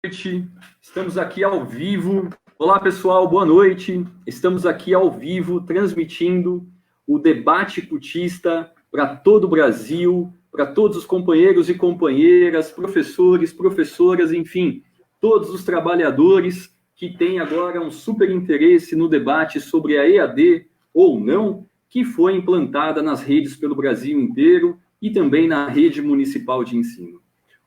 Noite, estamos aqui ao vivo. Olá, pessoal, boa noite. Estamos aqui ao vivo transmitindo o debate cutista para todo o Brasil, para todos os companheiros e companheiras, professores, professoras, enfim, todos os trabalhadores que têm agora um super interesse no debate sobre a EAD ou não, que foi implantada nas redes pelo Brasil inteiro e também na rede municipal de ensino.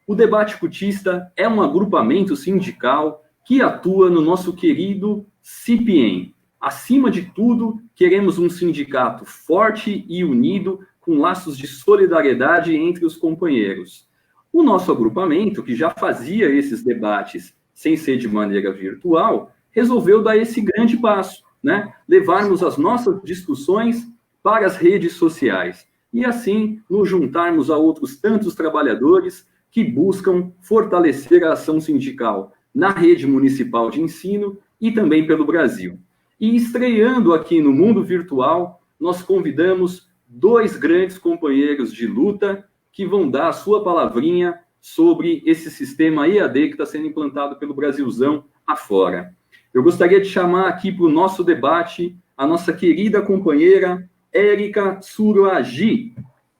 O debate cutista é um agrupamento sindical que atua no nosso querido CIPIEM. Acima de tudo, queremos um sindicato forte e unido, com laços de solidariedade entre os companheiros. O nosso agrupamento, que já fazia esses debates sem ser de maneira virtual, resolveu dar esse grande passo, né? Levarmos as nossas discussões para as redes sociais e, assim, nos juntarmos a outros tantos trabalhadores que buscam fortalecer a ação sindical na rede municipal de ensino e também pelo Brasil. E estreando aqui no mundo virtual, nós convidamos dois grandes companheiros de luta que vão dar a sua palavrinha sobre esse sistema EAD que está sendo implantado pelo Brasilzão afora. Eu gostaria de chamar aqui para o nosso debate a nossa querida companheira Érica Suruagi,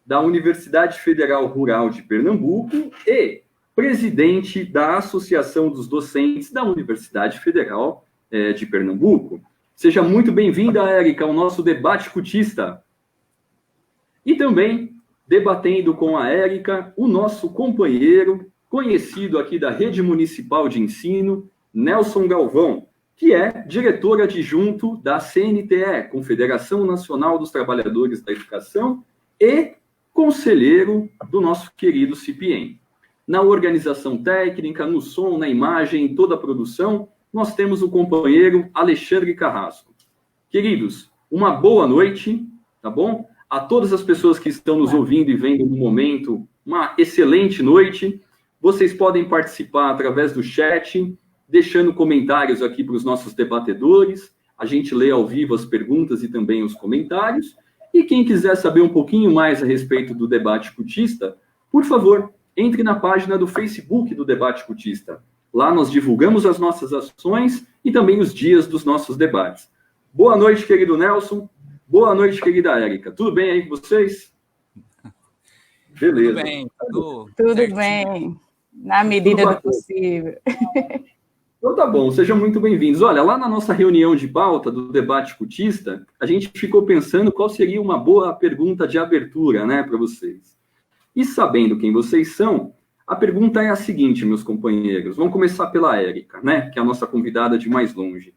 da Universidade Federal Rural de Pernambuco e presidente da Associação dos Docentes da Universidade Federal de Pernambuco. Seja muito bem-vinda, Érica, ao nosso debate cutista. E também, debatendo com a Érica, o nosso companheiro, conhecido aqui da Rede Municipal de Ensino, Nelson Galvão, que é diretor adjunto da CNTE, Confederação Nacional dos Trabalhadores da Educação, e conselheiro do nosso querido CIPIEM. Na organização técnica, no som, na imagem, em toda a produção, nós temos o companheiro Alexandre Carrasco. Queridos, uma boa noite, tá bom? A todas as pessoas que estão nos ouvindo e vendo no momento, uma excelente noite. Vocês podem participar através do chat, deixando comentários aqui para os nossos debatedores. A gente lê ao vivo as perguntas e também os comentários. E quem quiser saber um pouquinho mais a respeito do debate cutista, por favor, entre na página do Facebook do debate cutista. Lá nós divulgamos as nossas ações e também os dias dos nossos debates. Boa noite, querido Nelson. Boa noite, querida Érica. Tudo bem aí com vocês? Beleza. Tudo bem, tudo bem, na medida do possível. Então tá bom, sejam muito bem-vindos. Olha, lá na nossa reunião de pauta do debate cutista, a gente ficou pensando qual seria uma boa pergunta de abertura, né, para vocês. E sabendo quem vocês são, a pergunta é a seguinte, meus companheiros. Vamos começar pela Érica, né, que é a nossa convidada de mais longe.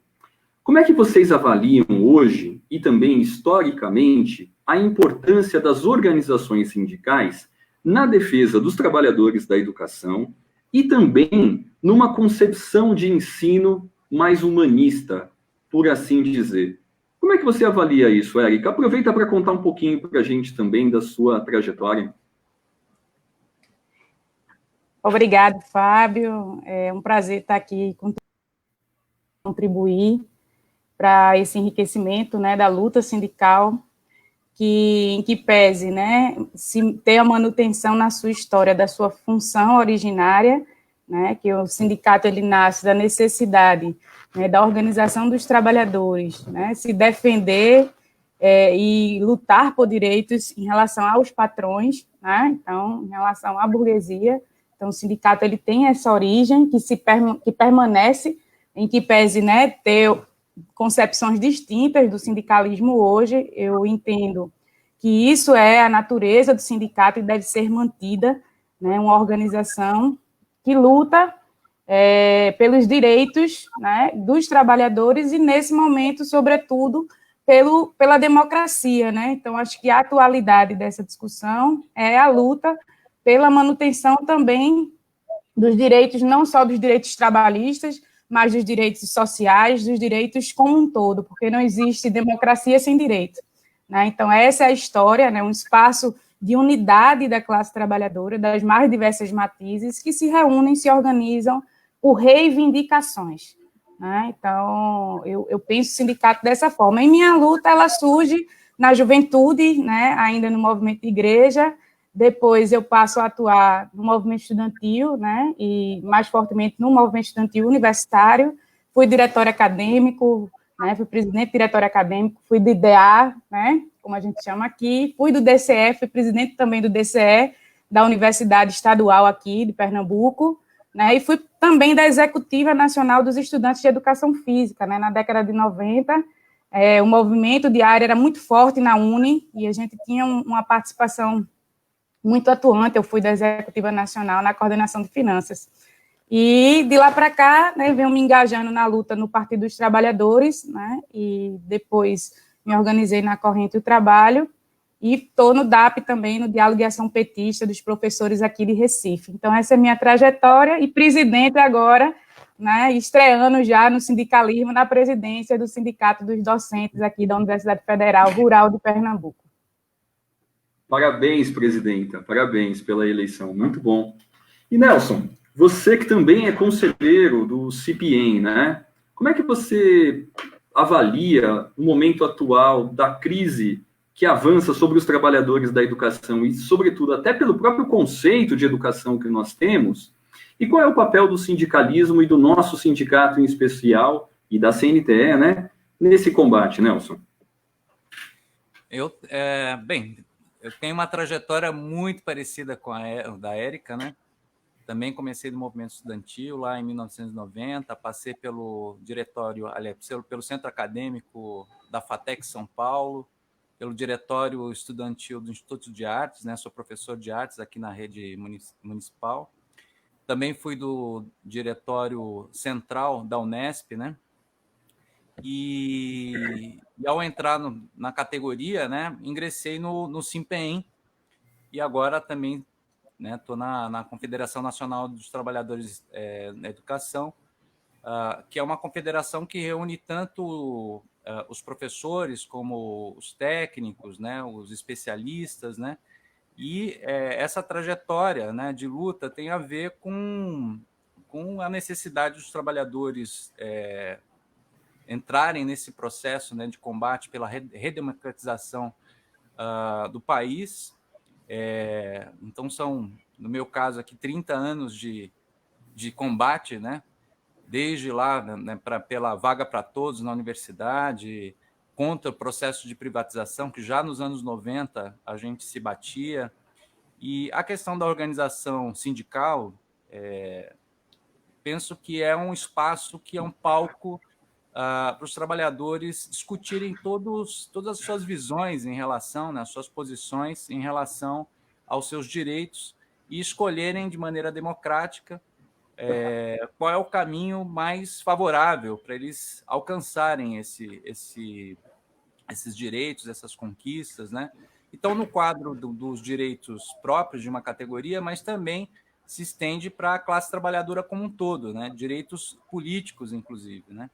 Como é que vocês avaliam hoje, e também historicamente, a importância das organizações sindicais na defesa dos trabalhadores da educação e também numa concepção de ensino mais humanista, por assim dizer? Como é que você avalia isso, Érica? Aproveita para contar um pouquinho para a gente também da sua trajetória. Obrigado, Fábio. É um prazer estar aqui contribuir para esse enriquecimento, né, da luta sindical, em que pese, né, se ter a manutenção na sua história da sua função originária, né, que o sindicato ele nasce da necessidade, né, da organização dos trabalhadores, né, se defender e lutar por direitos em relação aos patrões, né, então, em relação à burguesia. Então, o sindicato ele tem essa origem que permanece, em que pese, né, ter concepções distintas do sindicalismo hoje. Eu entendo que isso é a natureza do sindicato e deve ser mantida, né, uma organização que luta pelos direitos, né, dos trabalhadores e, nesse momento, sobretudo, pela democracia, né? Então, acho que a atualidade dessa discussão é a luta pela manutenção também dos direitos, não só dos direitos trabalhistas, mas dos direitos sociais, dos direitos como um todo, porque não existe democracia sem direito, né? Então, essa é a história, né? Um espaço de unidade da classe trabalhadora, das mais diversas matizes, que se reúnem, se organizam por reivindicações, né? Então, eu penso o sindicato dessa forma. E minha luta, ela surge na juventude, né? Ainda no movimento de igreja, Depois eu passo a atuar no movimento estudantil, né, e mais fortemente no movimento estudantil universitário. Fui diretor acadêmico, né, fui presidente do diretório acadêmico, fui do IDEA, né, como a gente chama aqui, fui do DCE, fui presidente também do DCE, da Universidade Estadual aqui de Pernambuco, né, e fui também da Executiva Nacional dos Estudantes de Educação Física, né, na década de 90. O movimento de área era muito forte na Uni, e a gente tinha uma participação muito atuante. Eu fui da Executiva Nacional na coordenação de finanças. E de lá para cá, né, venho me engajando na luta no Partido dos Trabalhadores, né, e depois me organizei na Corrente do Trabalho, e estou no DAP também, no Diálogo de Ação Petista dos professores aqui de Recife. Então, essa é a minha trajetória, e presidente agora, né, estreando já no sindicalismo, na presidência do Sindicato dos Docentes aqui da Universidade Federal Rural de Pernambuco. Parabéns, presidenta, parabéns pela eleição, muito bom. E, Nelson, você que também é conselheiro do CIPIEM, né? Como é que você avalia o momento atual da crise que avança sobre os trabalhadores da educação e, sobretudo, até pelo próprio conceito de educação que nós temos? E qual é o papel do sindicalismo e do nosso sindicato em especial, e da CNTE, né, nesse combate, Nelson? Bem, eu tenho uma trajetória muito parecida com a da Érica, né? Também comecei no movimento estudantil lá em 1990, passei pelo diretório, aliás, pelo centro acadêmico da FATEC São Paulo, pelo diretório estudantil do Instituto de Artes, né? Sou professor de artes aqui na rede municipal. Também fui do diretório central da Unesp, né? E ao entrar na categoria, né, ingressei no SIMPEM, e agora também estou na Confederação Nacional dos Trabalhadores na Educação, que é uma confederação que reúne tanto os professores como os técnicos, né, os especialistas, né, e essa trajetória, né, de luta tem a ver com a necessidade dos trabalhadores entrarem nesse processo, né, de combate pela redemocratização do país. Então, são, no meu caso aqui, 30 anos de combate, né, desde lá, né, pela vaga para todos na universidade, contra o processo de privatização, que já nos anos 90 a gente se batia. E a questão da organização sindical, penso que é um espaço, que é um palco para os trabalhadores discutirem todas as suas visões em relação, né, as suas posições em relação aos seus direitos, e escolherem de maneira democrática qual é o caminho mais favorável para eles alcançarem esses direitos, essas conquistas, né? Então, no quadro dos direitos próprios de uma categoria, mas também se estende para a classe trabalhadora como um todo, né? Direitos políticos, inclusive, né?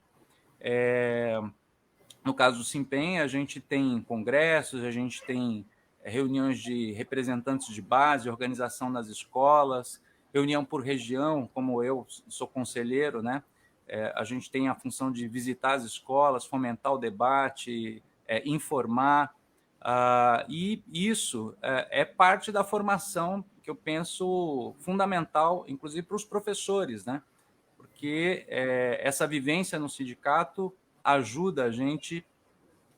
No caso do SIMPEM, a gente tem congressos, a gente tem reuniões de representantes de base, organização nas escolas, reunião por região, como eu sou conselheiro, né? A gente tem a função de visitar as escolas, fomentar o debate, informar, e isso é parte da formação que eu penso fundamental, inclusive para os professores, né? Porque essa vivência no sindicato ajuda a gente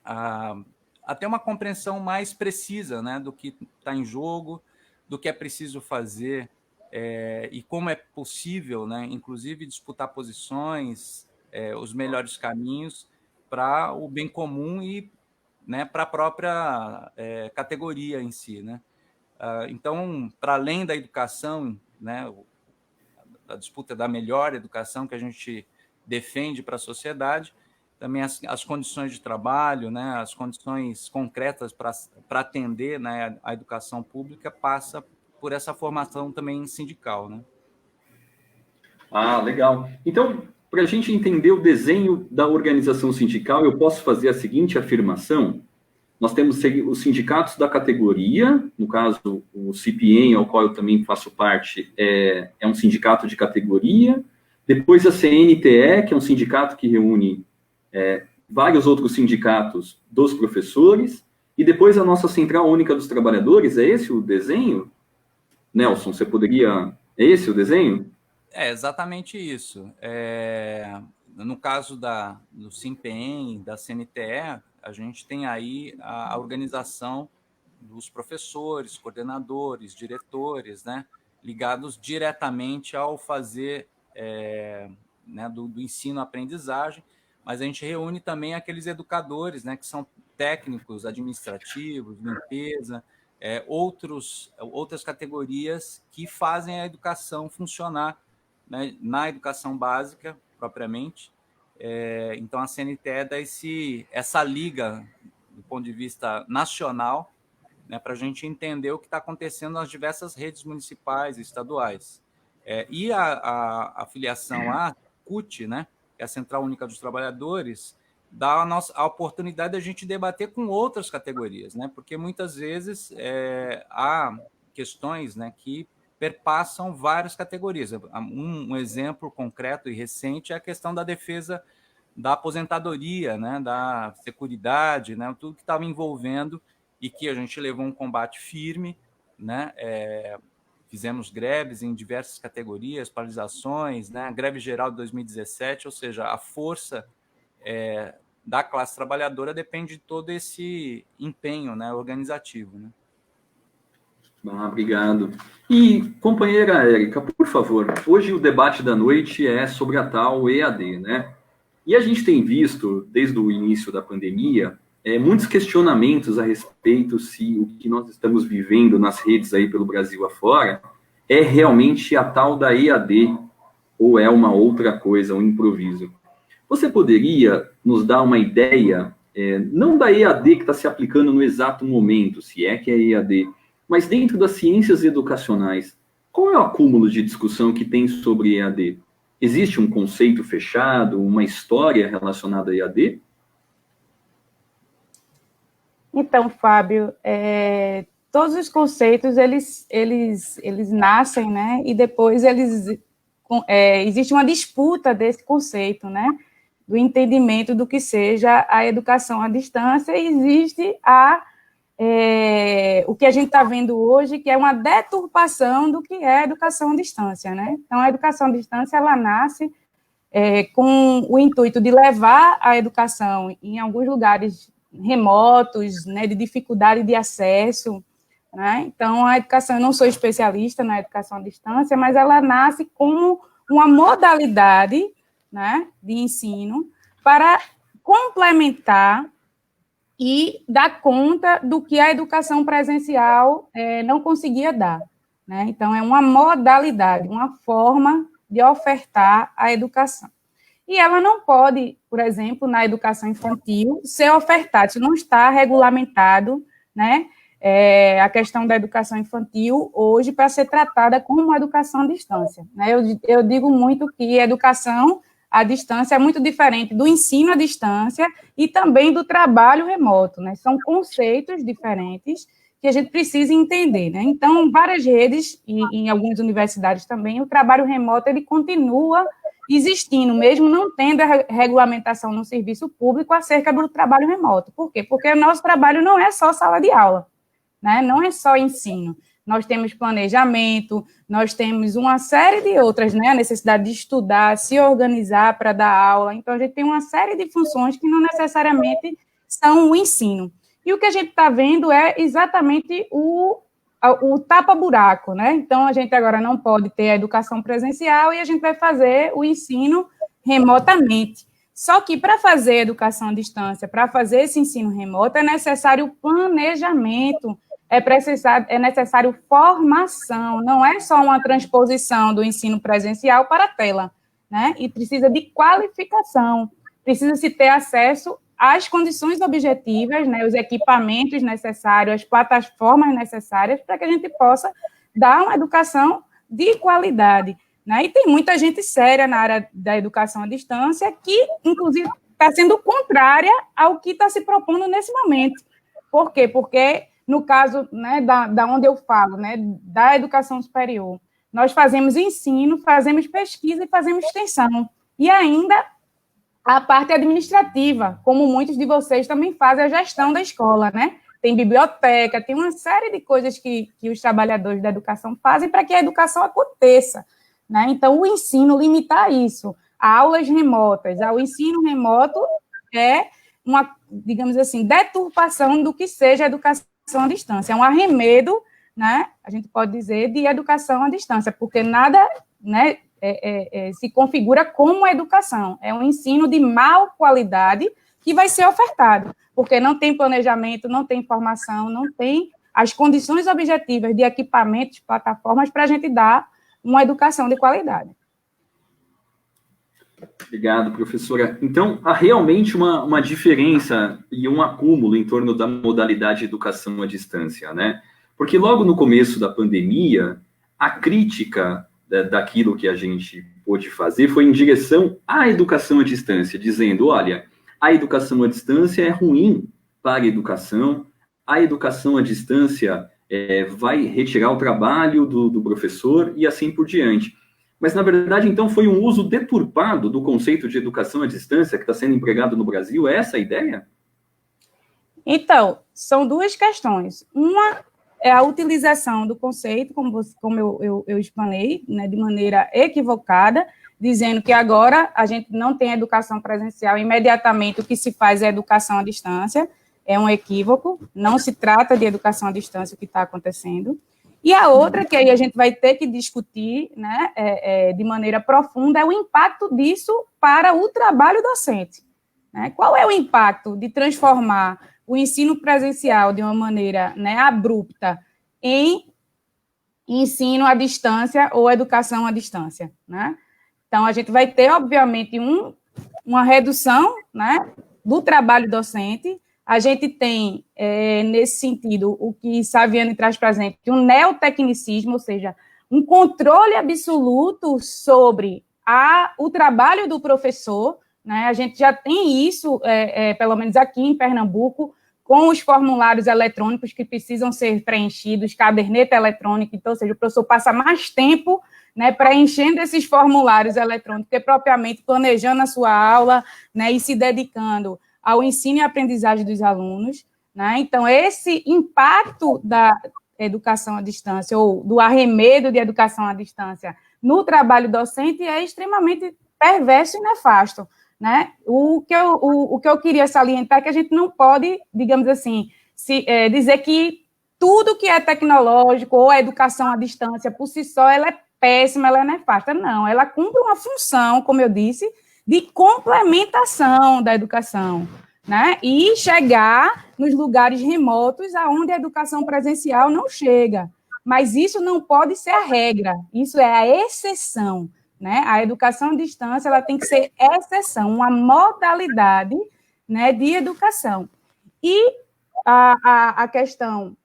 a ter uma compreensão mais precisa, né, do que está em jogo, do que é preciso fazer, e como é possível, né, inclusive, disputar posições, os melhores caminhos para o bem comum e, né, para a própria categoria em si, né? Então, para além da educação, né, da disputa da melhor educação que a gente defende para a sociedade, também as condições de trabalho, né, as condições concretas para atender, né, a educação pública, passa por essa formação também sindical, né? Legal. Então, para a gente entender o desenho da organização sindical, eu posso fazer a seguinte afirmação: nós temos os sindicatos da categoria, no caso, o CIPIEM, ao qual eu também faço parte, é um sindicato de categoria. Depois a CNTE, que é um sindicato que reúne vários outros sindicatos dos professores. E depois a nossa Central Única dos Trabalhadores. É esse o desenho? Nelson, você poderia... É esse o desenho? É exatamente isso. No caso do SINPEM, da CNTE, a gente tem aí a organização dos professores, coordenadores, diretores, né, ligados diretamente ao fazer né, do ensino-aprendizagem, mas a gente reúne também aqueles educadores, né, que são técnicos, administrativos, limpeza, outras categorias que fazem a educação funcionar, né, na educação básica, propriamente. Então, a CNTE dá essa liga, do ponto de vista nacional, né, para a gente entender o que está acontecendo nas diversas redes municipais e estaduais. E a filiação à CUT, né, que é a Central Única dos Trabalhadores, dá a oportunidade de a gente debater com outras categorias, né, porque muitas vezes há questões, né, que perpassam várias categorias. Um exemplo concreto e recente é a questão da defesa da aposentadoria, né, da seguridade, né, tudo que estava envolvendo e que a gente levou um combate firme, né, fizemos greves em diversas categorias, paralisações, né, a greve geral de 2017, ou seja, a força da classe trabalhadora depende de todo esse empenho, né, organizativo, né. Obrigado. E, companheira Érica, por favor, hoje o debate da noite é sobre a tal EAD, né? E a gente tem visto, desde o início da pandemia, muitos questionamentos a respeito se o que nós estamos vivendo nas redes aí pelo Brasil afora é realmente a tal da EAD ou é uma outra coisa, um improviso. Você poderia nos dar uma ideia, não da EAD que está se aplicando no exato momento, se é que é EAD, mas dentro das ciências educacionais, qual é o acúmulo de discussão que tem sobre EAD? Existe um conceito fechado, uma história relacionada a EAD? Então, Fábio, todos os conceitos, eles nascem, né, e depois existe uma disputa desse conceito, né, do entendimento do que seja a educação à distância, e existe o que a gente está vendo hoje, que é uma deturpação do que é a educação à distância, né? Então, a educação à distância, ela nasce com o intuito de levar a educação em alguns lugares remotos, né, de dificuldade de acesso, né? Então, a educação, eu não sou especialista na educação à distância, mas ela nasce como uma modalidade, né, de ensino para complementar e dar conta do que a educação presencial não conseguia dar, né? Então, é uma modalidade, uma forma de ofertar a educação. E ela não pode, por exemplo, na educação infantil, ser ofertada, isso não está regulamentado, né? A questão da educação infantil, hoje, para ser tratada como uma educação à distância, né? Eu digo muito que a educação à distância é muito diferente do ensino à distância e também do trabalho remoto, né? São conceitos diferentes que a gente precisa entender, né? Então, várias redes e em algumas universidades também, o trabalho remoto, ele continua existindo, mesmo não tendo a regulamentação no serviço público acerca do trabalho remoto. Por quê? Porque o nosso trabalho não é só sala de aula, né? Não é só ensino. Nós temos planejamento, nós temos uma série de outras, né? A necessidade de estudar, se organizar para dar aula. Então, a gente tem uma série de funções que não necessariamente são o ensino. E o que a gente está vendo é exatamente o tapa-buraco, né? Então, a gente agora não pode ter a educação presencial e a gente vai fazer o ensino remotamente. Só que, para fazer educação à distância, para fazer esse ensino remoto, é necessário planejamento, é necessário formação, não é só uma transposição do ensino presencial para a tela, né? E precisa de qualificação, precisa-se ter acesso às condições objetivas, né, os equipamentos necessários, as plataformas necessárias para que a gente possa dar uma educação de qualidade, né? E tem muita gente séria na área da educação à distância que, inclusive, está sendo contrária ao que está se propondo nesse momento. Por quê? Porque, no caso, né, da onde eu falo, né, da educação superior, nós fazemos ensino, fazemos pesquisa e fazemos extensão. E ainda a parte administrativa, como muitos de vocês também fazem a gestão da escola, né? tem biblioteca, tem uma série de coisas que os trabalhadores da educação fazem para que a educação aconteça, né? Então, o ensino limitar isso a aulas remotas, ao ensino remoto, é uma, digamos assim, deturpação do que seja a educação à distância, é um arremedo, né, a gente pode dizer, de educação à distância, porque nada, né, se configura como educação, é um ensino de má qualidade que vai ser ofertado, porque não tem planejamento, não tem formação, não tem as condições objetivas de equipamentos, plataformas, para a gente dar uma educação de qualidade. Obrigado, professora. Então, há realmente uma diferença e um acúmulo em torno da modalidade de educação à distância, né? Porque logo no começo da pandemia, a crítica daquilo que a gente pôde fazer foi em direção à educação à distância, dizendo, olha, a educação à distância é ruim para a educação à distância vai retirar o trabalho do professor e assim por diante. Mas, na verdade, então, foi um uso deturpado do conceito de educação à distância que está sendo empregado no Brasil? É essa a ideia? Então, são duas questões. Uma é a utilização do conceito, como eu explanei, né, de maneira equivocada, dizendo que agora a gente não tem educação presencial, imediatamente o que se faz é educação à distância. É um equívoco, não se trata de educação à distância o que está acontecendo. E a outra, que aí a gente vai ter que discutir, né, de maneira profunda, é o impacto disso para o trabalho docente, né? Qual é o impacto de transformar o ensino presencial de uma maneira, né, abrupta em ensino à distância ou educação à distância, né? Então, a gente vai ter, obviamente, uma redução, né, do trabalho docente. A gente tem, nesse sentido, o que Saviano traz para a gente, um neotecnicismo, ou seja, um controle absoluto sobre o trabalho do professor, né? A gente já tem isso, pelo menos aqui em Pernambuco, com os formulários eletrônicos que precisam ser preenchidos, caderneta eletrônica, então, ou seja, o professor passa mais tempo, né, preenchendo esses formulários eletrônicos, que propriamente planejando a sua aula, né, e se dedicando ao ensino e aprendizagem dos alunos, né? Então, esse impacto da educação à distância, ou do arremedo de educação à distância no trabalho docente é extremamente perverso e nefasto, né? O que eu queria salientar é que a gente não pode, digamos assim, dizer que tudo que é tecnológico ou a educação à distância, por si só, ela é péssima, ela é nefasta. Não, ela cumpre uma função, como eu disse, de complementação da educação, né? E chegar nos lugares remotos aonde a educação presencial não chega. Mas isso não pode ser a regra, isso é a exceção, né? A educação à distância ela tem que ser exceção, uma modalidade, né, de educação. E a questão,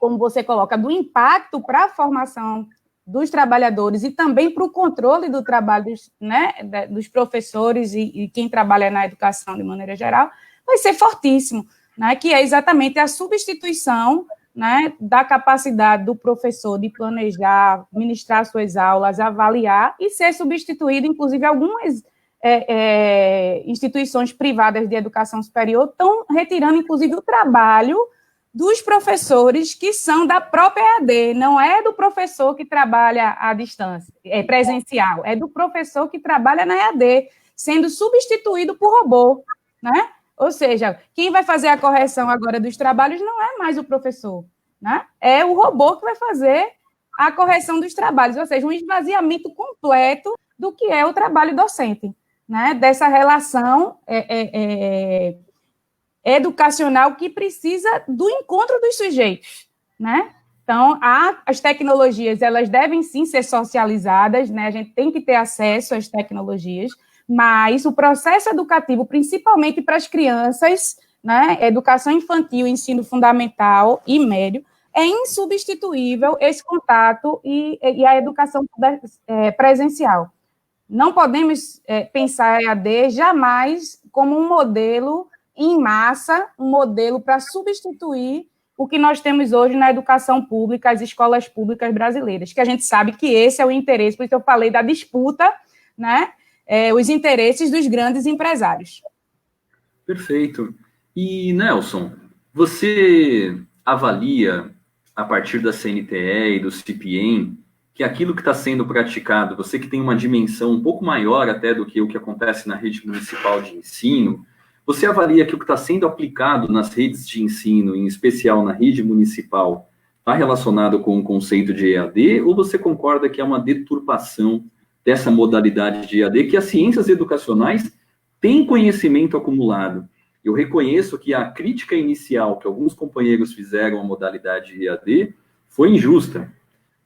como você coloca, do impacto para a formação dos trabalhadores e também para o controle do trabalho, né, dos professores e quem trabalha na educação de maneira geral, vai ser fortíssimo, né, que é exatamente a substituição, né, da capacidade do professor de planejar, ministrar suas aulas, avaliar e ser substituído, inclusive algumas instituições privadas de educação superior estão retirando, inclusive, o trabalho dos professores que são da própria EAD, não é do professor que trabalha à distância, é presencial, é do professor que trabalha na EAD, sendo substituído por robô, né? Ou seja, quem vai fazer a correção agora dos trabalhos não é mais o professor, né? É o robô que vai fazer a correção dos trabalhos, ou seja, um esvaziamento completo do que é o trabalho docente, né? Dessa relação educacional que precisa do encontro dos sujeitos, né? Então, as tecnologias, elas devem sim ser socializadas, né? A gente tem que ter acesso às tecnologias, mas o processo educativo, principalmente para as crianças, né? Educação infantil, ensino fundamental e médio, é insubstituível esse contato e a educação presencial. Não podemos pensar a EAD jamais como um modelo em massa, um modelo para substituir o que nós temos hoje na educação pública, as escolas públicas brasileiras, que a gente sabe que esse é o interesse, por isso eu falei da disputa, né, os interesses dos grandes empresários. Perfeito. E, Nelson, Você avalia, a partir da CNTE e do CIPIEM, que aquilo que está sendo praticado, você que tem uma dimensão um pouco maior até do que o que acontece na rede municipal de ensino, você avalia que o que está sendo aplicado nas redes de ensino, em especial na rede municipal, está relacionado com o conceito de EAD, ou você concorda que é uma deturpação dessa modalidade de EAD, que as ciências educacionais têm conhecimento acumulado? Eu reconheço que a crítica inicial que alguns companheiros fizeram à modalidade de EAD foi injusta,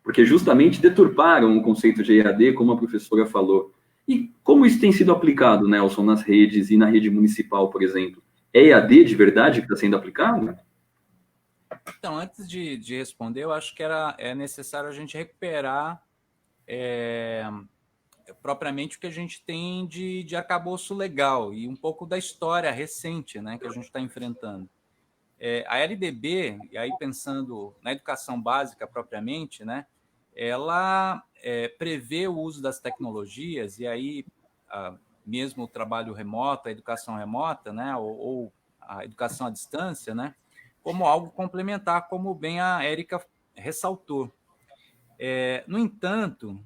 porque justamente deturparam o conceito de EAD, como a professora falou. E como isso tem sido aplicado, Nelson, nas redes e na rede municipal, por exemplo? É EAD de verdade que está sendo aplicado? Então, antes de responder, eu acho que é necessário a gente recuperar propriamente o que a gente tem de arcabouço legal e um pouco da história recente, né, que a gente está enfrentando. A LDB, e aí pensando na educação básica propriamente, né, ela prevê o uso das tecnologias, e aí mesmo o trabalho remoto, a educação remota, né, ou a educação à distância, né, como algo complementar, como bem a Érica ressaltou. No entanto,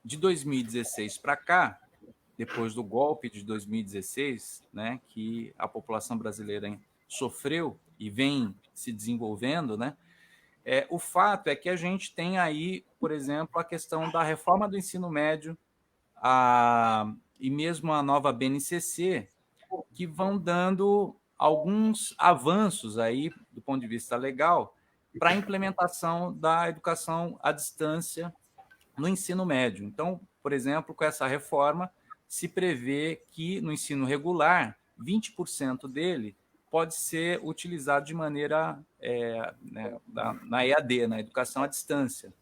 de 2016 para cá, depois do golpe de 2016, né, que a população brasileira sofreu e vem se desenvolvendo, né, o fato é que a gente tem aí, por exemplo, a questão da reforma do ensino médio e mesmo a nova BNCC, que vão dando alguns avanços aí, do ponto de vista legal, para a implementação da educação à distância no ensino médio. Então, por exemplo, com essa reforma, se prevê que no ensino regular, 20% dele pode ser utilizado de maneira na EAD, na educação à distância.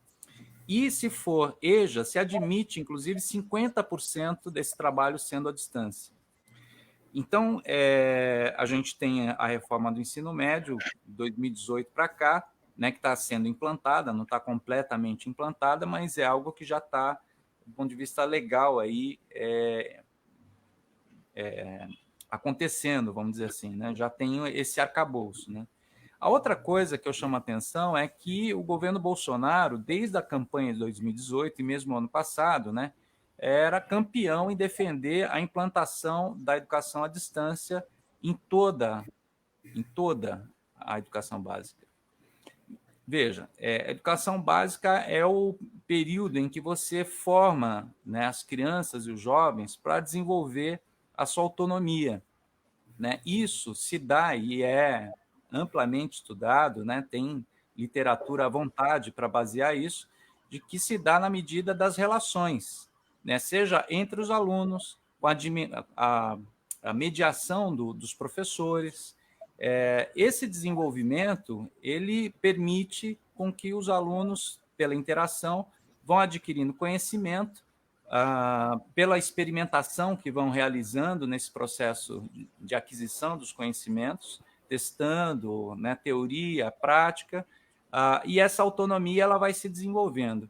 E se for EJA, se admite, inclusive, 50% desse trabalho sendo à distância. Então, a gente tem a reforma do ensino médio, 2018 para cá, né, que está sendo implantada, não está completamente implantada, mas é algo que já está, do ponto de vista legal, aí, acontecendo, vamos dizer assim, né? Já tem esse arcabouço, né? A outra coisa que eu chamo a atenção é que o governo Bolsonaro, desde a campanha de 2018 e mesmo ano passado, né, era campeão em defender a implantação da educação à distância em toda a educação básica. Veja, a educação básica é o período em que você forma, né, as crianças e os jovens para desenvolver a sua autonomia, né? Isso se dá e é amplamente estudado, né? Tem literatura à vontade para basear isso, de que se dá na medida das relações, né? Seja entre os alunos, com a mediação dos professores. Esse desenvolvimento ele permite com que os alunos, pela interação, vão adquirindo conhecimento, pela experimentação que vão realizando nesse processo de aquisição dos conhecimentos, testando, né, teoria, prática, e essa autonomia ela vai se desenvolvendo.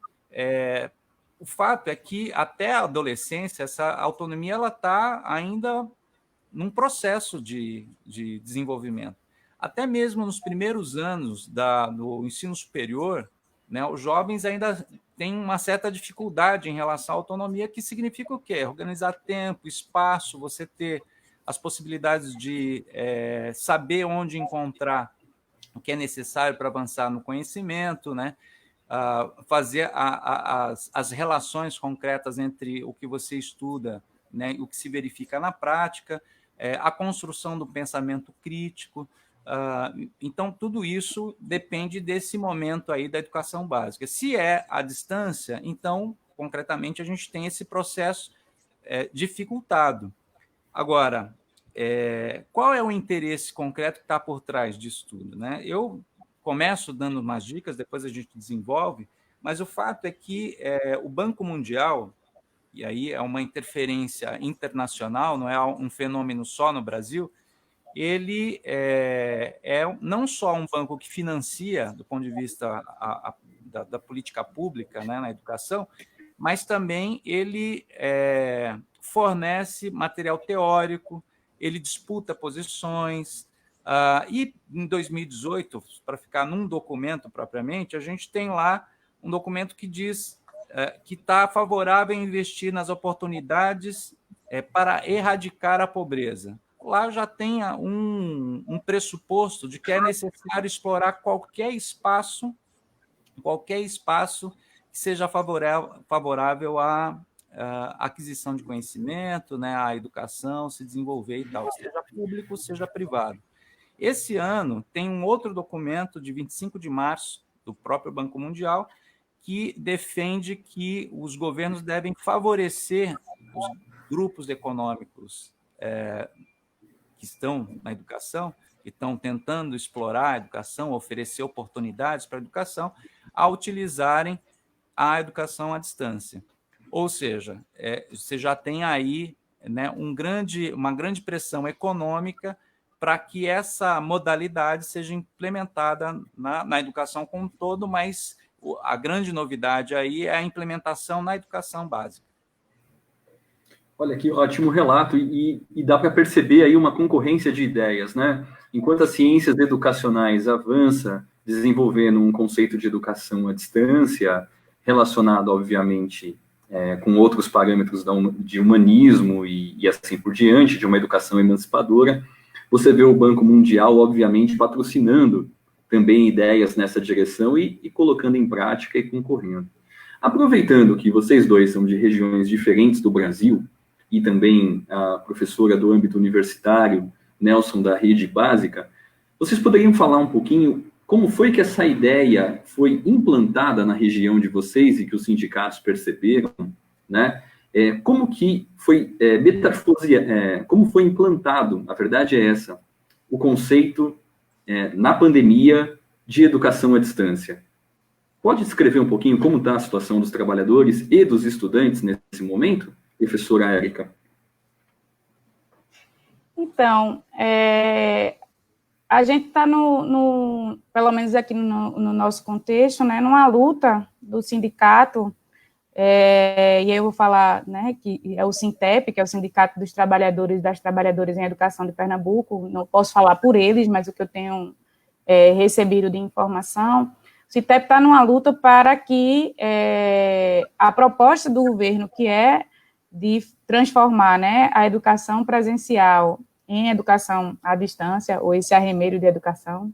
O fato é que até a adolescência essa autonomia ela está ainda num processo de desenvolvimento. Até mesmo nos primeiros anos do ensino superior, né, os jovens ainda têm uma certa dificuldade em relação à autonomia, que significa o quê? Organizar tempo, espaço, você ter as possibilidades de saber onde encontrar o que é necessário para avançar no conhecimento, né? Fazer as relações concretas entre o que você estuda, né, e o que se verifica na prática, a construção do pensamento crítico. Então, tudo isso depende desse momento aí da educação básica. Se é à distância, então, concretamente, a gente tem esse processo dificultado. Agora, qual é o interesse concreto que está por trás disso tudo, né? Eu começo dando umas dicas, depois a gente desenvolve, mas o fato é que o Banco Mundial, e aí é uma interferência internacional, não é um fenômeno só no Brasil, ele não só um banco que financia, do ponto de vista da política pública, né, na educação, mas também ele fornece material teórico, ele disputa posições, E em 2018, para ficar num documento propriamente, a gente tem lá um documento que diz que está favorável a investir nas oportunidades para erradicar a pobreza. Lá já tem um pressuposto de que é necessário explorar qualquer espaço que seja favorável à aquisição de conhecimento, né, à educação, se desenvolver e tal, seja público, seja privado. Esse ano tem um outro documento de 25 de março do próprio Banco Mundial que defende que os governos devem favorecer os grupos econômicos que estão na educação, que estão tentando explorar a educação, oferecer oportunidades para a educação, a utilizarem a educação à distância. Ou seja, você já tem aí, né, uma grande pressão econômica para que essa modalidade seja implementada na educação como um todo, mas a grande novidade aí é a implementação na educação básica. Olha que ótimo relato, e dá para perceber aí uma concorrência de ideias, né? Enquanto as ciências educacionais avançam, desenvolvendo um conceito de educação à distância, relacionado, obviamente, com outros parâmetros de humanismo e assim por diante, de uma educação emancipadora, você vê o Banco Mundial, obviamente, patrocinando também ideias nessa direção e colocando em prática e concorrendo. Aproveitando que vocês dois são de regiões diferentes do Brasil, e também a professora do âmbito universitário, Nelson, da rede básica, vocês poderiam falar um pouquinho como foi que essa ideia foi implantada na região de vocês e que os sindicatos perceberam, né? Como que foi como foi implantado, a verdade é essa, o conceito na pandemia de educação à distância. Pode descrever um pouquinho como está a situação dos trabalhadores e dos estudantes nesse momento, professora Érica? Então, a gente está, pelo menos aqui no nosso contexto, né, numa luta do sindicato, e aí eu vou falar, né, que é o SINTEP, que é o Sindicato dos Trabalhadores e das Trabalhadoras em Educação de Pernambuco, não posso falar por eles, mas o que eu tenho recebido de informação, o SINTEP está numa luta para que a proposta do governo, que é de transformar, né, a educação presencial em educação à distância, ou esse arremedo de educação,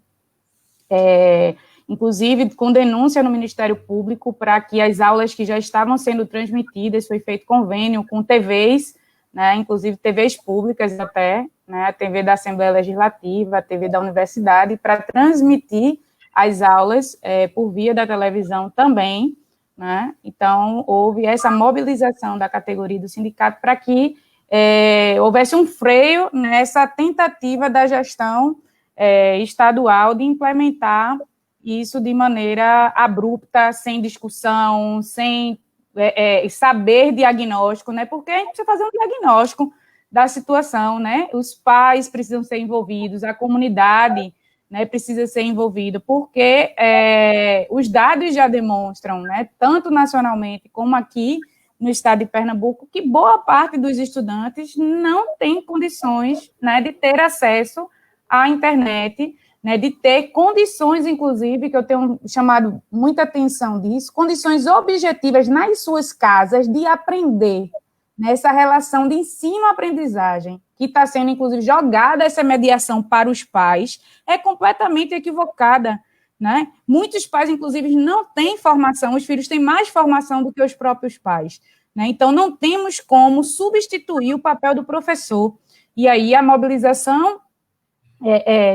inclusive com denúncia no Ministério Público para que as aulas que já estavam sendo transmitidas, foi feito convênio com TVs, né, inclusive TVs públicas até, né, a TV da Assembleia Legislativa, a TV da Universidade, para transmitir as aulas por via da televisão também, né? Então, houve essa mobilização da categoria do sindicato para que houvesse um freio nessa tentativa da gestão estadual de implementar isso de maneira abrupta, sem discussão, sem saber diagnóstico, né? Porque a gente precisa fazer um diagnóstico da situação, né? Os pais precisam ser envolvidos, a comunidade, né, precisa ser envolvida, porque os dados já demonstram, né, tanto nacionalmente como aqui no estado de Pernambuco, que boa parte dos estudantes não tem condições, né, de ter acesso à internet, né, de ter condições, inclusive, que eu tenho chamado muita atenção disso, condições objetivas nas suas casas de aprender, nessa relação de ensino-aprendizagem, que está sendo, inclusive, jogada essa mediação para os pais, é completamente equivocada, né? Muitos pais, inclusive, não têm formação, os filhos têm mais formação do que os próprios pais, né? Então, não temos como substituir o papel do professor. E aí, a mobilização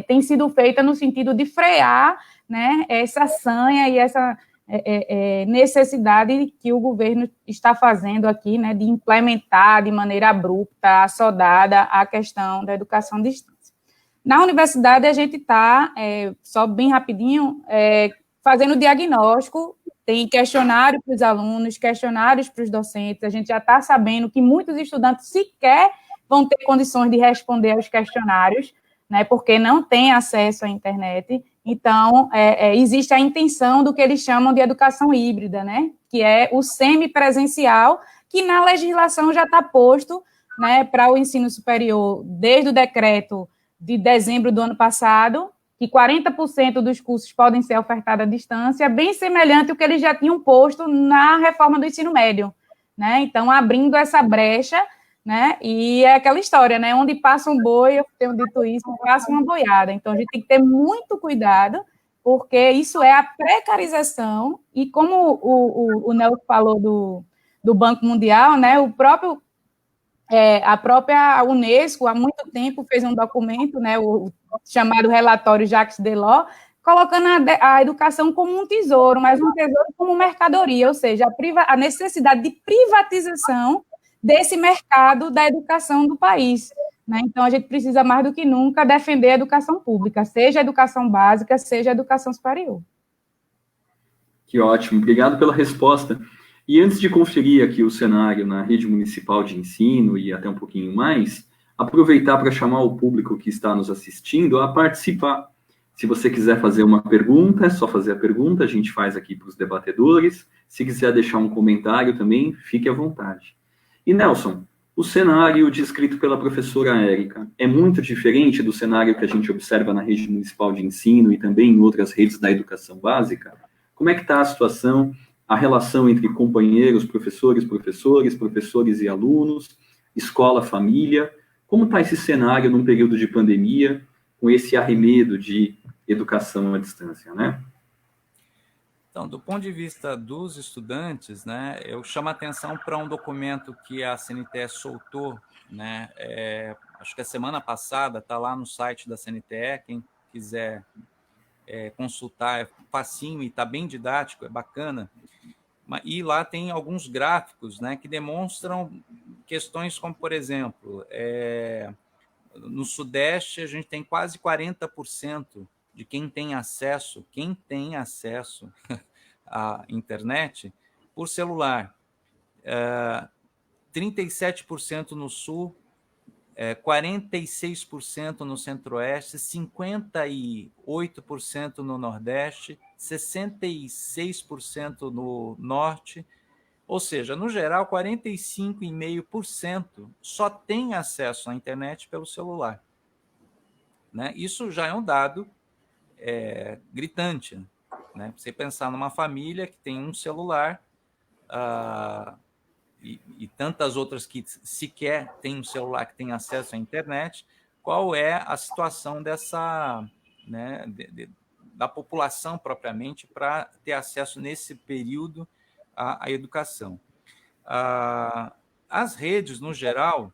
tem sido feita no sentido de frear, né, essa sanha e essa necessidade que o governo está fazendo aqui, né, de implementar de maneira abrupta, assodada, a questão da educação à distância. Na universidade, a gente está, só bem rapidinho, fazendo diagnóstico, tem questionário para os alunos, questionários para os docentes, a gente já está sabendo que muitos estudantes sequer vão ter condições de responder aos questionários, né, porque não têm acesso à internet. Então, existe a intenção do que eles chamam de educação híbrida, né, que é o semipresencial, que na legislação já está posto, né, para o ensino superior, desde o decreto de dezembro do ano passado, que 40% dos cursos podem ser ofertados à distância, bem semelhante ao que eles já tinham posto na reforma do ensino médio, né? Então, abrindo essa brecha, né? E é aquela história, né? Onde passa um boi, eu tenho dito isso, passa uma boiada. Então, a gente tem que ter muito cuidado, porque isso é a precarização, e como o Nelson falou do Banco Mundial, né? A própria Unesco, há muito tempo, fez um documento, né, o chamado relatório Jacques Delors, colocando a educação como um tesouro, mas um tesouro como mercadoria, ou seja, a necessidade de privatização desse mercado da educação do país. Né? Então, a gente precisa, mais do que nunca, defender a educação pública, seja a educação básica, seja a educação superior. Que ótimo, obrigado pela resposta. E antes de conferir aqui o cenário na rede municipal de ensino e até um pouquinho mais, aproveitar para chamar o público que está nos assistindo a participar. Se você quiser fazer uma pergunta, é só fazer a pergunta, a gente faz aqui para os debatedores. Se quiser deixar um comentário também, fique à vontade. E Nelson, o cenário descrito pela professora Érica é muito diferente do cenário que a gente observa na rede municipal de ensino e também em outras redes da educação básica? Como é que está a situação, a relação entre companheiros, professores e alunos, escola, família? Como está esse cenário num período de pandemia, com esse arremedo de educação à distância, né? Então, do ponto de vista dos estudantes, né, eu chamo a atenção para um documento que a CNTE soltou, né, acho que a semana passada, está lá no site da CNTE, quem quiser consultar, é facinho e está bem didático, é bacana. E lá tem alguns gráficos, né, que demonstram questões como, por exemplo, no Sudeste a gente tem quase 40% de quem tem acesso à internet por celular, 37% no Sul, 46% no Centro-Oeste, 58% no Nordeste, 66% no Norte, ou seja, no geral, 45,5% só tem acesso à internet pelo celular. Né? Isso já é um dado gritante. Né? Você pensar numa família que tem um celular e tantas outras que sequer têm um celular que tem acesso à internet, qual é a situação dessa, né, da população propriamente para ter acesso nesse período à educação. As redes, no geral,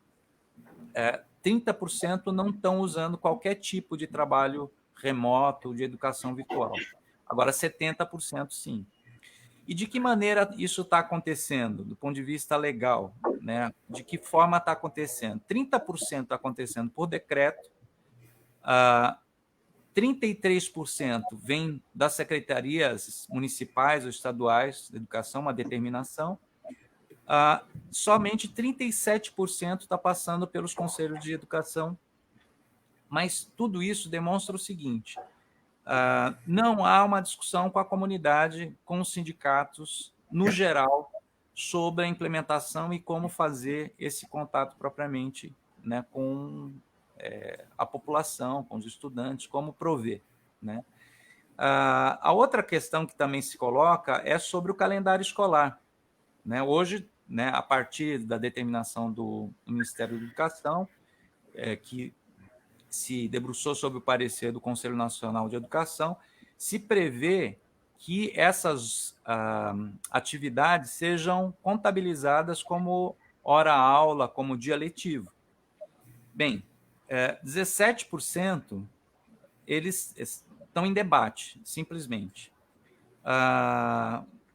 30% não estão usando qualquer tipo de trabalho remoto, de educação virtual. Agora, 70% sim. E de que maneira isso está acontecendo, do ponto de vista legal? Né? De que forma está acontecendo? 30% está acontecendo por decreto, 33% vem das secretarias municipais ou estaduais de educação, uma determinação, somente 37% está passando pelos conselhos de educação, mas tudo isso demonstra o seguinte: não há uma discussão com a comunidade, com os sindicatos, no geral, sobre a implementação e como fazer esse contato propriamente, né, com a população, com os estudantes, como prover. Né? A outra questão que também se coloca é sobre o calendário escolar. Né? Hoje, né, a partir da determinação do Ministério da Educação, que se debruçou sobre o parecer do Conselho Nacional de Educação, se prevê que essas atividades sejam contabilizadas como hora-aula, como dia letivo. Bem, 17% eles estão em debate, simplesmente.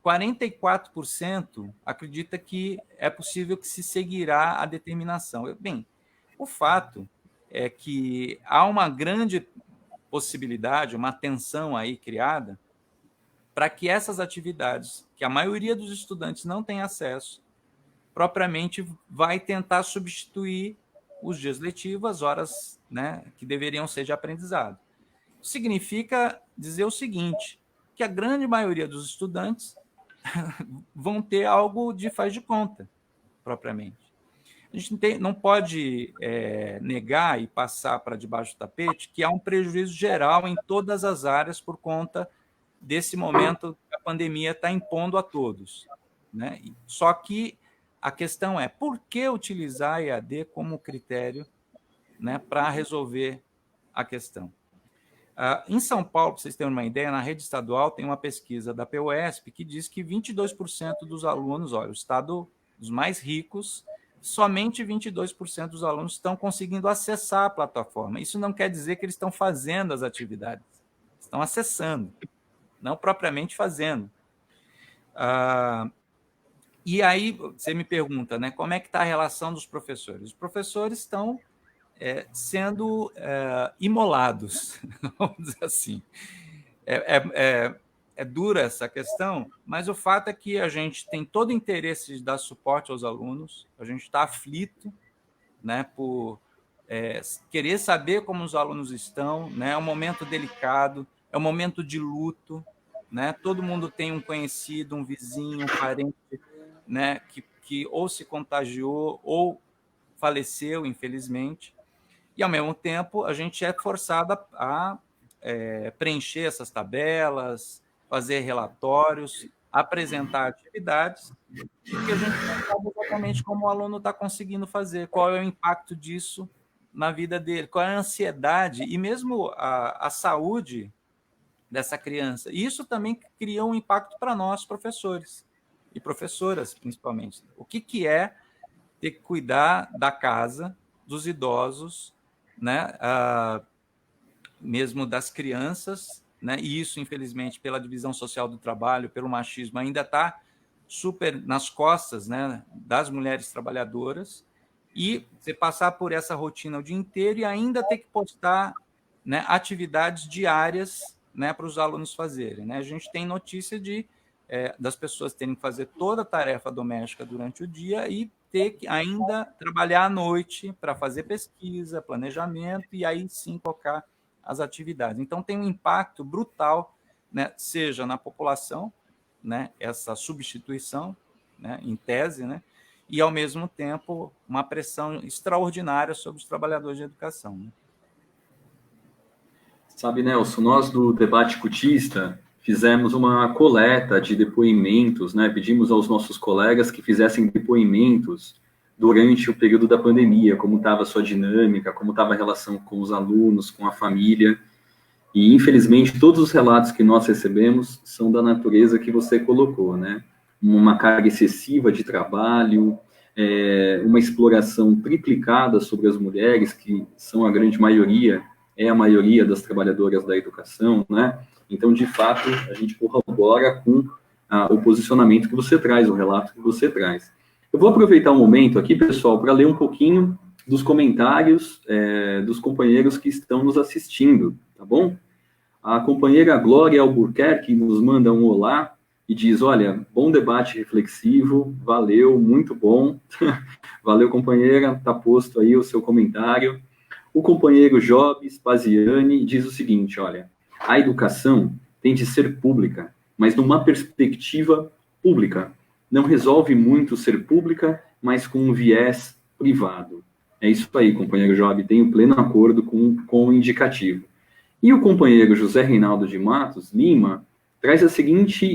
44% acredita que é possível que se seguirá a determinação. Bem, o fato é que há uma grande possibilidade, uma tensão aí criada para que essas atividades, que a maioria dos estudantes não tem acesso, propriamente vai tentar substituir os dias letivos, as horas, né, que deveriam ser de aprendizado. Significa dizer o seguinte, que a grande maioria dos estudantes vão ter algo de faz de conta, propriamente. A gente não pode negar e passar para debaixo do tapete que há um prejuízo geral em todas as áreas por conta desse momento que a pandemia está impondo a todos, né? Só que a questão é, por que utilizar a EAD como critério, né, para resolver a questão? Em São Paulo, para vocês terem uma ideia, na rede estadual tem uma pesquisa da PUESP que diz que 22% dos alunos, olha, o estado dos mais ricos, somente 22% dos alunos estão conseguindo acessar a plataforma. Isso não quer dizer que eles estão fazendo as atividades, estão acessando, não propriamente fazendo. E aí você me pergunta, né, como é que está a relação dos professores? Os professores estão sendo imolados, vamos dizer assim. É dura essa questão, mas o fato é que a gente tem todo o interesse de dar suporte aos alunos, a gente está aflito, né, por querer saber como os alunos estão, né, é um momento delicado, é um momento de luto, né, todo mundo tem um conhecido, um vizinho, um parente, né, que ou se contagiou ou faleceu, infelizmente, e, ao mesmo tempo, a gente é forçado a preencher essas tabelas, fazer relatórios, apresentar atividades, porque a gente não sabe exatamente como o aluno está conseguindo fazer, qual é o impacto disso na vida dele, qual é a ansiedade e mesmo a saúde dessa criança. E isso também cria um impacto para nós, professores e professoras, principalmente. O que é ter que cuidar da casa, dos idosos, né? Mesmo das crianças, né? E isso, infelizmente, pela divisão social do trabalho, pelo machismo, ainda está super nas costas, né, das mulheres trabalhadoras, e você passar por essa rotina o dia inteiro e ainda ter que postar, né, atividades diárias, né, para os alunos fazerem, né? A gente tem notícia das pessoas terem que fazer toda a tarefa doméstica durante o dia e ter que ainda trabalhar à noite para fazer pesquisa, planejamento e aí sim tocar as atividades. Então, tem um impacto brutal, né, seja na população, né, essa substituição, né, em tese, né, e, ao mesmo tempo, uma pressão extraordinária sobre os trabalhadores de educação. Né? Sabe, Nelson, nós do Debate Cutista fizemos uma coleta de depoimentos, né? Pedimos aos nossos colegas que fizessem depoimentos durante o período da pandemia, como estava a sua dinâmica, como estava a relação com os alunos, com a família. E, infelizmente, todos os relatos que nós recebemos são da natureza que você colocou, né? Uma carga excessiva de trabalho, uma exploração triplicada sobre as mulheres, que são a grande maioria, a maioria das trabalhadoras da educação, né? Então, de fato, a gente corrobora com o posicionamento que você traz, o relato que você traz. Eu vou aproveitar um momento aqui, pessoal, para ler um pouquinho dos comentários dos companheiros que estão nos assistindo, tá bom? A companheira Glória Albuquerque nos manda um olá e diz, olha, bom debate reflexivo, valeu, muito bom. Valeu, companheira, tá posto aí o seu comentário. O companheiro Job Spaziani diz o seguinte, olha, a educação tem de ser pública, mas numa perspectiva pública. Não resolve muito ser pública, mas com um viés privado. É isso aí, companheiro Job, tenho pleno acordo com o indicativo. E o companheiro José Reinaldo de Matos Lima traz o seguinte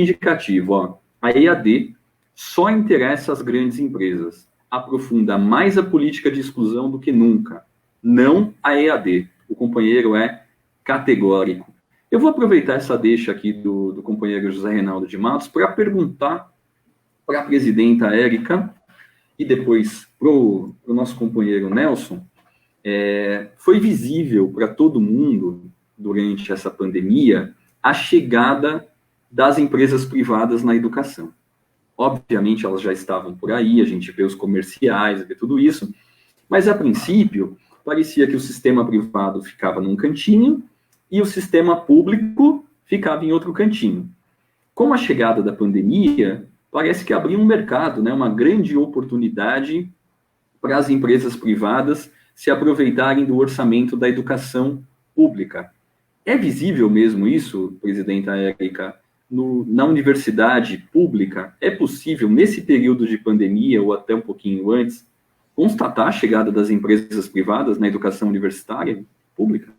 indicativo, ó, a EAD só interessa às grandes empresas, aprofunda mais a política de exclusão do que nunca, não a EAD. O companheiro é categórico. Eu vou aproveitar essa deixa aqui do companheiro José Reinaldo de Matos para perguntar para a presidenta Érica e depois para o nosso companheiro Nelson. Foi visível para todo mundo, durante essa pandemia, a chegada das empresas privadas na educação. Obviamente, elas já estavam por aí, a gente vê os comerciais, vê tudo isso, mas, a princípio, parecia que o sistema privado ficava num cantinho e o sistema público ficava em outro cantinho. Com a chegada da pandemia, parece que abriu um mercado, né, uma grande oportunidade para as empresas privadas se aproveitarem do orçamento da educação pública. É visível mesmo isso, presidenta Érica? Na universidade pública, é possível, nesse período de pandemia, ou até um pouquinho antes, constatar a chegada das empresas privadas na educação universitária pública?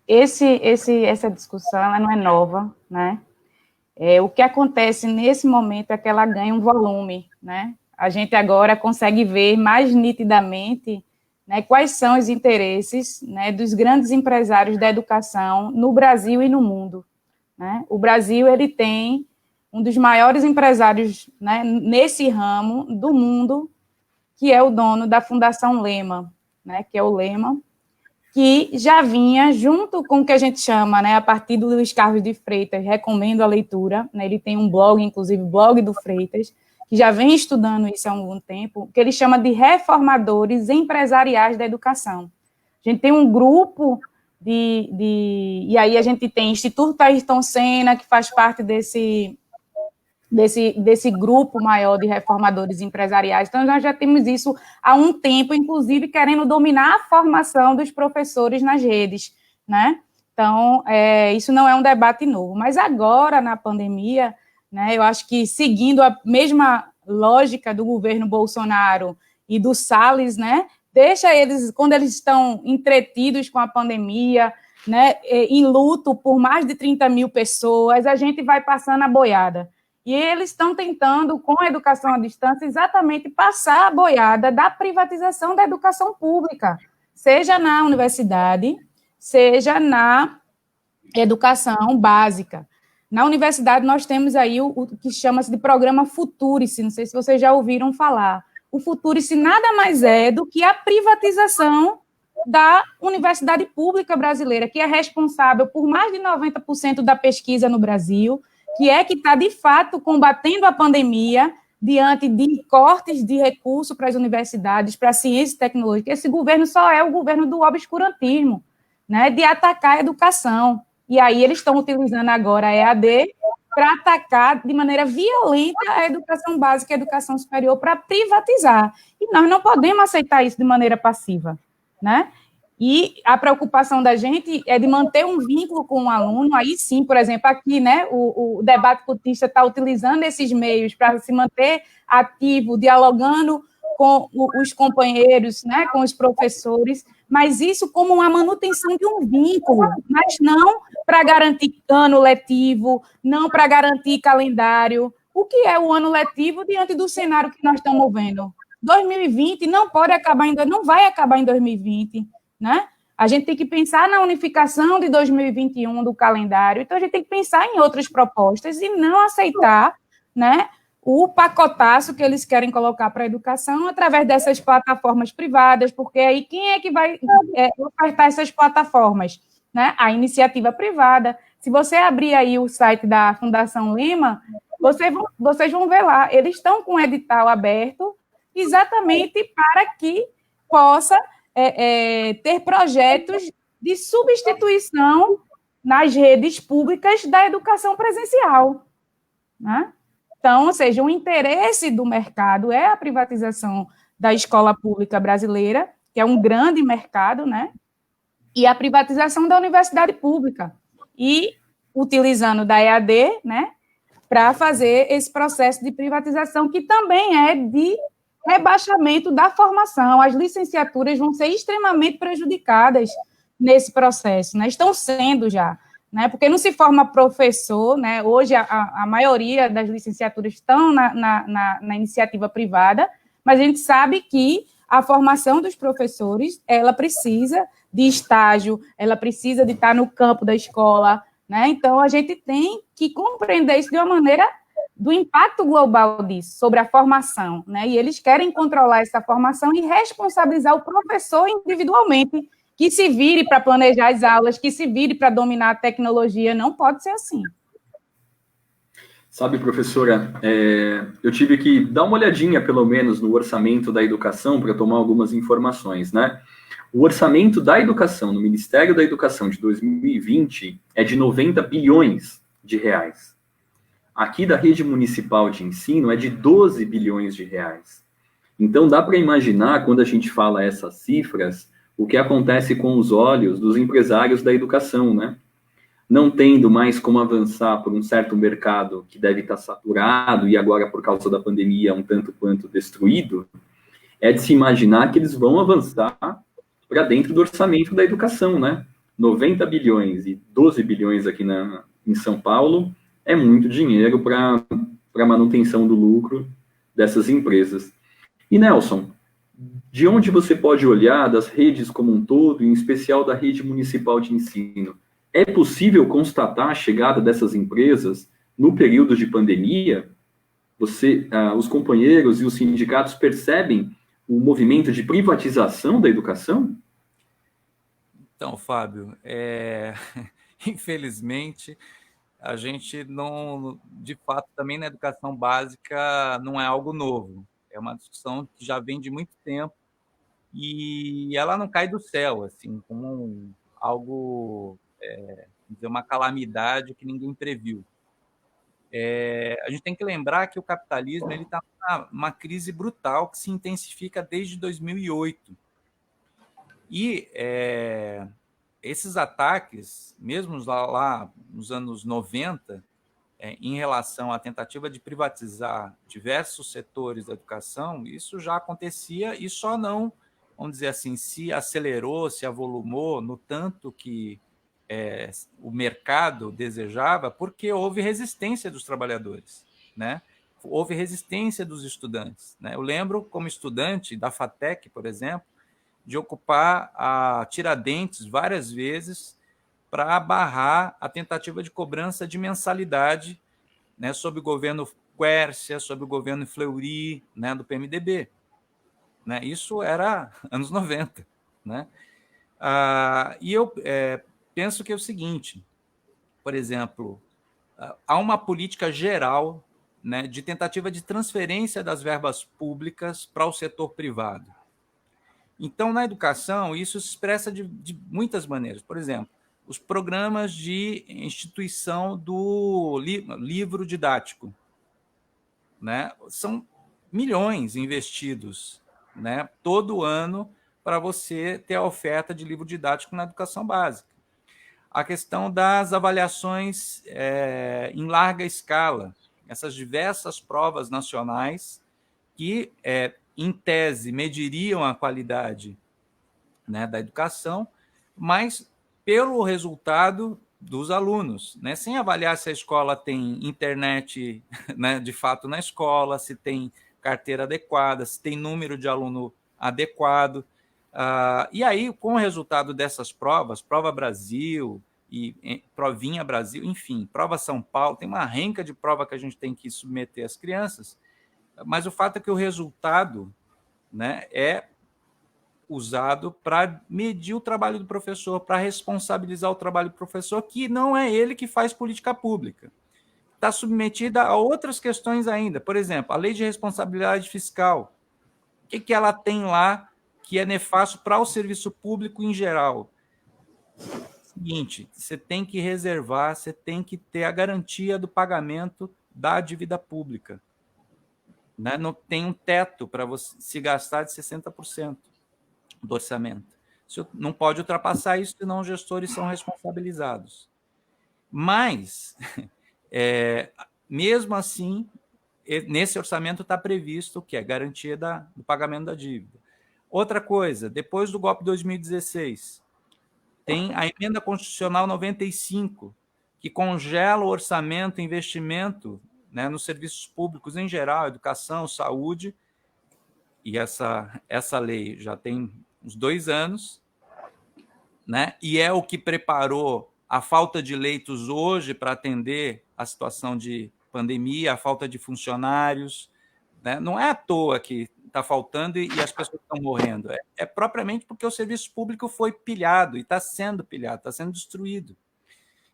Essa discussão ela não é nova, né? O que acontece nesse momento é que ela ganha um volume, né? A gente agora consegue ver mais nitidamente, né, quais são os interesses, né, dos grandes empresários da educação no Brasil e no mundo, né? O Brasil ele tem um dos maiores empresários, né, nesse ramo do mundo, que é o dono da Fundação Lema, né, que é o Lema, que já vinha junto com o que a gente chama, né, a partir do Luiz Carlos de Freitas, recomendo a leitura, né, ele tem um blog, inclusive, blog do Freitas, que já vem estudando isso há algum tempo, que ele chama de reformadores empresariais da educação. A gente tem um grupo e aí a gente tem Instituto Ayrton Senna, que faz parte desse grupo maior de reformadores empresariais. Então, nós já temos isso há um tempo, inclusive querendo dominar a formação dos professores nas redes, né? Então, isso não é um debate novo. Mas agora, na pandemia, né, eu acho que seguindo a mesma lógica do governo Bolsonaro e do Salles, né, deixa eles, quando eles estão entretidos com a pandemia, né, em luto por mais de 30 mil pessoas, a gente vai passando a boiada. E eles estão tentando, com a educação à distância, exatamente passar a boiada da privatização da educação pública, seja na universidade, seja na educação básica. Na universidade, nós temos aí o que chama-se de programa Futurice, não sei se vocês já ouviram falar. O Futurice nada mais é do que a privatização da universidade pública brasileira, que é responsável por mais de 90% da pesquisa no Brasil, que está, de fato, combatendo a pandemia diante de cortes de recursos para as universidades, para a ciência e tecnologia. Esse governo só é o governo do obscurantismo, né, de atacar a educação. E aí eles estão utilizando agora a EAD para atacar de maneira violenta a educação básica e a educação superior para privatizar. E nós não podemos aceitar isso de maneira passiva, né? E a preocupação da gente é de manter um vínculo com o aluno. Aí sim, por exemplo, aqui, né, o debate cutista está utilizando esses meios para se manter ativo, dialogando com os companheiros, né, com os professores, mas isso como uma manutenção de um vínculo, mas não para garantir ano letivo, não para garantir calendário. O que é o ano letivo diante do cenário que nós estamos vendo? 2020 não pode acabar não vai acabar em 2020, né? A gente tem que pensar na unificação de 2021 do calendário, então a gente tem que pensar em outras propostas e não aceitar, né, o pacotaço que eles querem colocar para a educação através dessas plataformas privadas, porque aí quem é que vai ofertar essas plataformas? Né? A privada. Se você abrir aí o site da Fundação Lema, vocês vão ver lá, eles estão com o edital aberto exatamente para que possa ter projetos de substituição nas redes públicas da educação presencial, né? Então, ou seja, o interesse do mercado é a privatização da escola pública brasileira, que é um grande mercado, né? E a privatização da universidade pública. E utilizando da EAD, né, para fazer esse processo de privatização, que também é de rebaixamento da formação. As licenciaturas vão ser extremamente prejudicadas nesse processo, né? Estão sendo já. Né, porque não se forma professor, né? Hoje a maioria das licenciaturas estão na iniciativa privada, mas a gente sabe que a formação dos professores, ela precisa de estágio, ela precisa de estar no campo da escola, né? Então a gente tem que compreender isso de uma maneira do impacto global disso, sobre a formação, né? E eles querem controlar essa formação e responsabilizar o professor individualmente, que se vire para planejar as aulas, que se vire para dominar a tecnologia. Não pode ser assim. Sabe, professora, eu tive que dar uma olhadinha, pelo menos, no orçamento da educação para tomar algumas informações, né? O orçamento da educação, no Ministério da Educação de 2020, é de 90 bilhões de reais. Aqui da rede municipal de ensino é de 12 bilhões de reais. Então, dá para imaginar, quando a gente fala essas cifras, o que acontece com os olhos dos empresários da educação, né? não tendo mais como avançar por um certo mercado que deve estar saturado e agora, por causa da pandemia, um tanto quanto destruído, é de se imaginar que eles vão avançar para dentro do orçamento da educação, né? 90 bilhões e 12 bilhões aqui em São Paulo é muito dinheiro para a manutenção do lucro dessas empresas. E, Nelson, de onde você pode olhar das redes como um todo, em especial da rede municipal de ensino? É possível constatar a chegada dessas empresas no período de pandemia? Os companheiros e os sindicatos percebem o movimento de privatização da educação? Então, Fábio, infelizmente, a gente não, de fato, também na educação básica não é algo novo. É uma discussão que já vem de muito tempo e ela não cai do céu, assim, como algo, dizer, uma calamidade que ninguém previu. A gente tem que lembrar que o capitalismo ele está numa crise brutal que se intensifica desde 2008. E esses ataques, mesmo lá nos anos 90, em relação à tentativa de privatizar diversos setores da educação, isso já acontecia e só não, vamos dizer assim, se acelerou, se avolumou no tanto que o mercado desejava, porque houve resistência dos trabalhadores, né? Houve resistência dos estudantes, né? Eu lembro, como estudante da FATEC, por exemplo, de ocupar a Tiradentes várias vezes para barrar a tentativa de cobrança de mensalidade, né, sob o governo Quércia, sob o governo Fleury, né, do PMDB. Né? Isso era anos 90. Né? E eu penso que é o seguinte, por exemplo, há uma política geral, né, de tentativa de transferência das verbas públicas para o setor privado. Então, na educação, isso se expressa de muitas maneiras. Por exemplo, os programas de instituição do livro didático, né? São milhões investidos, né, todo ano para você ter a oferta de livro didático na educação básica. A questão das avaliações em larga escala, essas diversas provas nacionais que, em tese, mediriam a qualidade, né, da educação, mas pelo resultado dos alunos, né, sem avaliar se a escola tem internet, né, de fato na escola, se tem carteira adequada, se tem número de aluno adequado. E aí, com o resultado dessas provas, Prova Brasil e Provinha Brasil, enfim, Prova São Paulo, tem uma renca de prova que a gente tem que submeter às crianças, mas o fato é que o resultado, né, é usado para medir o trabalho do professor, para responsabilizar o trabalho do professor, que não é ele que faz política pública. Está submetida a outras questões ainda. Por exemplo, a lei de responsabilidade fiscal. O que ela tem lá que é nefasto para o serviço público em geral? Seguinte, você tem que reservar, você tem que ter a garantia do pagamento da dívida pública. Né? Não tem um teto para você se gastar de 60% do orçamento. Não pode ultrapassar isso, senão os gestores são responsabilizados. Mas, mesmo assim, nesse orçamento está previsto que é garantia do pagamento da dívida. Outra coisa, depois do golpe de 2016, tem a emenda constitucional 95, que congela o orçamento e investimento, né, nos serviços públicos em geral, educação, saúde, e essa lei já tem uns 2 anos, né? E é o que preparou a falta de leitos hoje para atender a situação de pandemia, a falta de funcionários. Né? Não é à toa que está faltando e as pessoas estão morrendo. É propriamente porque o serviço público foi pilhado e está sendo pilhado, está sendo destruído.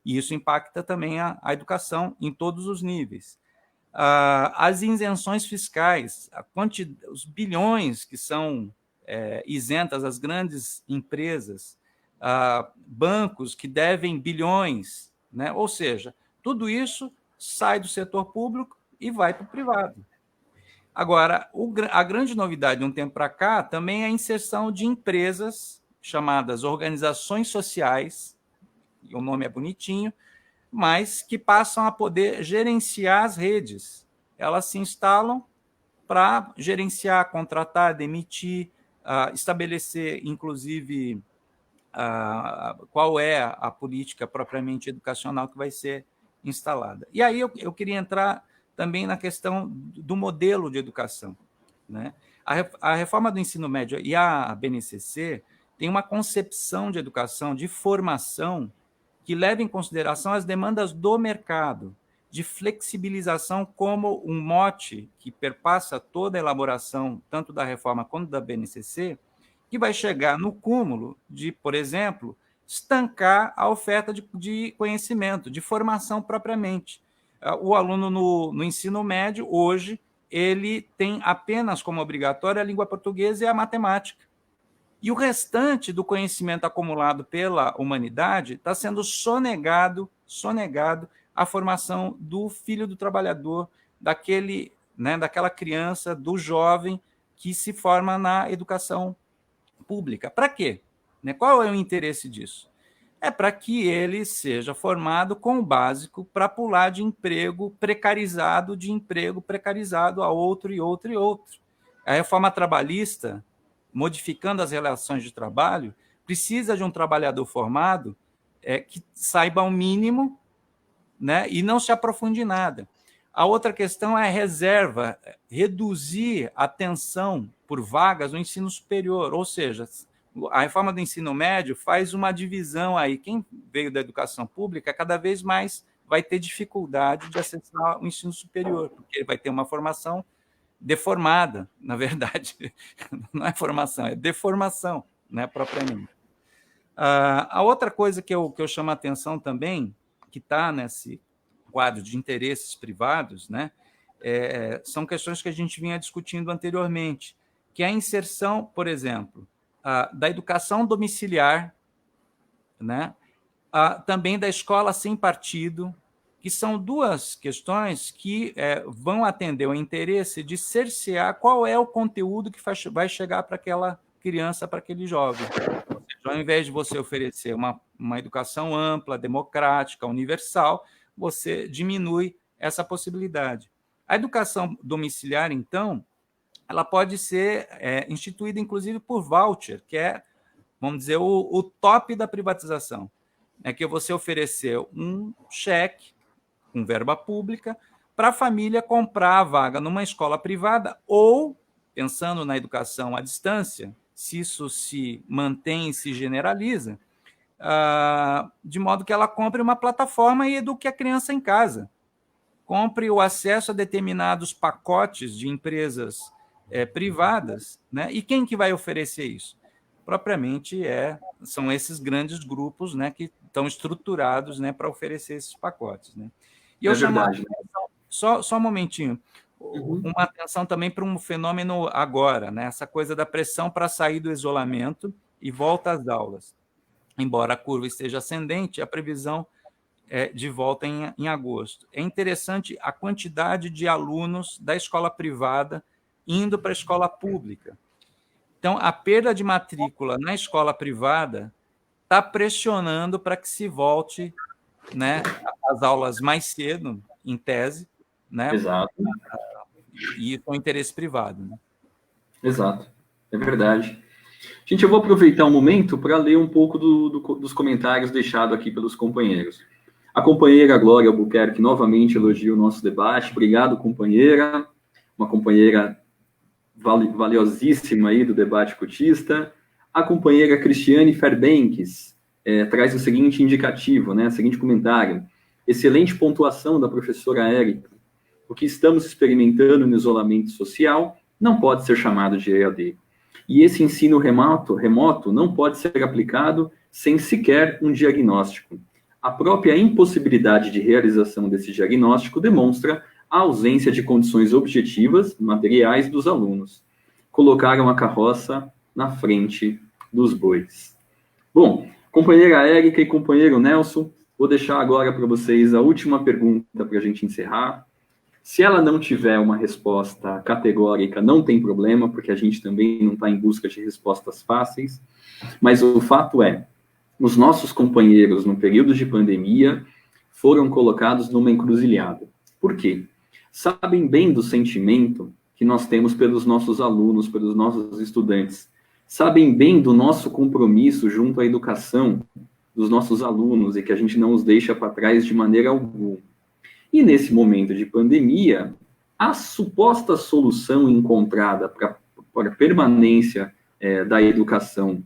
E isso impacta também a educação em todos os níveis. As isenções fiscais, os bilhões que são isentas às grandes empresas, bancos que devem bilhões, né? Ou seja, tudo isso sai do setor público e vai para o privado. Agora, a grande novidade de um tempo para cá também é a inserção de empresas chamadas organizações sociais, e o nome é bonitinho, mas que passam a poder gerenciar as redes. Elas se instalam para gerenciar, contratar, demitir, estabelecer, inclusive, qual é a política propriamente educacional que vai ser instalada. E aí eu queria entrar também na questão do modelo de educação, né? A reforma do ensino médio e a BNCC tem uma concepção de educação, de formação, que leva em consideração as demandas do mercado, de flexibilização como um mote que perpassa toda a elaboração, tanto da reforma quanto da BNCC, que vai chegar no cúmulo de, por exemplo, estancar a oferta de conhecimento, de formação propriamente. O aluno no ensino médio, hoje, ele tem apenas como obrigatória a língua portuguesa e a matemática. E o restante do conhecimento acumulado pela humanidade está sendo sonegado à formação do filho do trabalhador, daquela criança, do jovem que se forma na educação pública. Para quê? Qual é o interesse disso? É para que ele seja formado com o básico para pular de emprego precarizado a outro e outro e outro. A reforma trabalhista, modificando as relações de trabalho, precisa de um trabalhador formado que saiba o mínimo, né, e não se aprofunde em nada. A outra questão é a reserva, reduzir a tensão por vagas no ensino superior, ou seja, a reforma do ensino médio faz uma divisão aí. Quem veio da educação pública cada vez mais vai ter dificuldade de acessar o ensino superior, porque ele vai ter uma formação deformada, na verdade. Não é formação, é deformação, né, propriamente. A outra coisa que eu chamo a atenção também, que está nesse quadro de interesses privados, né, são questões que a gente vinha discutindo anteriormente, que é a inserção, por exemplo, da educação domiciliar, né, também da escola sem partido, que são duas questões que vão atender o interesse de cercear qual é o conteúdo que vai chegar para aquela criança, para aquele jovem. Ou seja, ao invés de você oferecer uma educação ampla, democrática, universal, você diminui essa possibilidade. A educação domiciliar, então, ela pode ser instituída, inclusive, por voucher, que é, vamos dizer, o top da privatização. É que você oferecer um cheque com verba pública para a família comprar a vaga numa escola privada ou, pensando na educação à distância, se isso se mantém e se generaliza, de modo que ela compre uma plataforma e eduque a criança em casa. Compre o acesso a determinados pacotes de empresas privadas, né? E quem que vai oferecer isso? Propriamente são esses grandes grupos, né, que estão estruturados, né, para oferecer esses pacotes, né? E eu chamo verdade. Só um momentinho, uma atenção também para um fenômeno agora, né? Essa coisa da pressão para sair do isolamento e volta às aulas. Embora a curva esteja ascendente, a previsão de volta em agosto. É interessante a quantidade de alunos da escola privada indo para a escola pública. Então, a perda de matrícula na escola privada está pressionando para que se volte, né, às aulas mais cedo, em tese, né? Exato. E com interesse privado. Né? Exato, é verdade. Gente, eu vou aproveitar um momento para ler um pouco dos comentários deixados aqui pelos companheiros. A companheira Glória Albuquerque novamente elogia o nosso debate. Obrigado, companheira. Uma companheira valiosíssima aí do debate cotista. A companheira Cristiane Ferbenques traz o seguinte indicativo, né? O seguinte comentário. Excelente pontuação da professora Érica. O que estamos experimentando no isolamento social não pode ser chamado de EAD. E esse ensino remoto não pode ser aplicado sem sequer um diagnóstico. A própria impossibilidade de realização desse diagnóstico demonstra a ausência de condições objetivas, materiais dos alunos. Colocaram a carroça na frente dos bois. Bom, companheira Érica e companheiro Nelson, vou deixar agora para vocês a última pergunta para a gente encerrar. Se ela não tiver uma resposta categórica, não tem problema, porque a gente também não está em busca de respostas fáceis, mas o fato é, os nossos companheiros, no período de pandemia, foram colocados numa encruzilhada. Por quê? Sabem bem do sentimento que nós temos pelos nossos alunos, pelos nossos estudantes. Sabem bem do nosso compromisso junto à educação dos nossos alunos e que a gente não os deixa para trás de maneira alguma. E nesse momento de pandemia, a suposta solução encontrada para a permanência da educação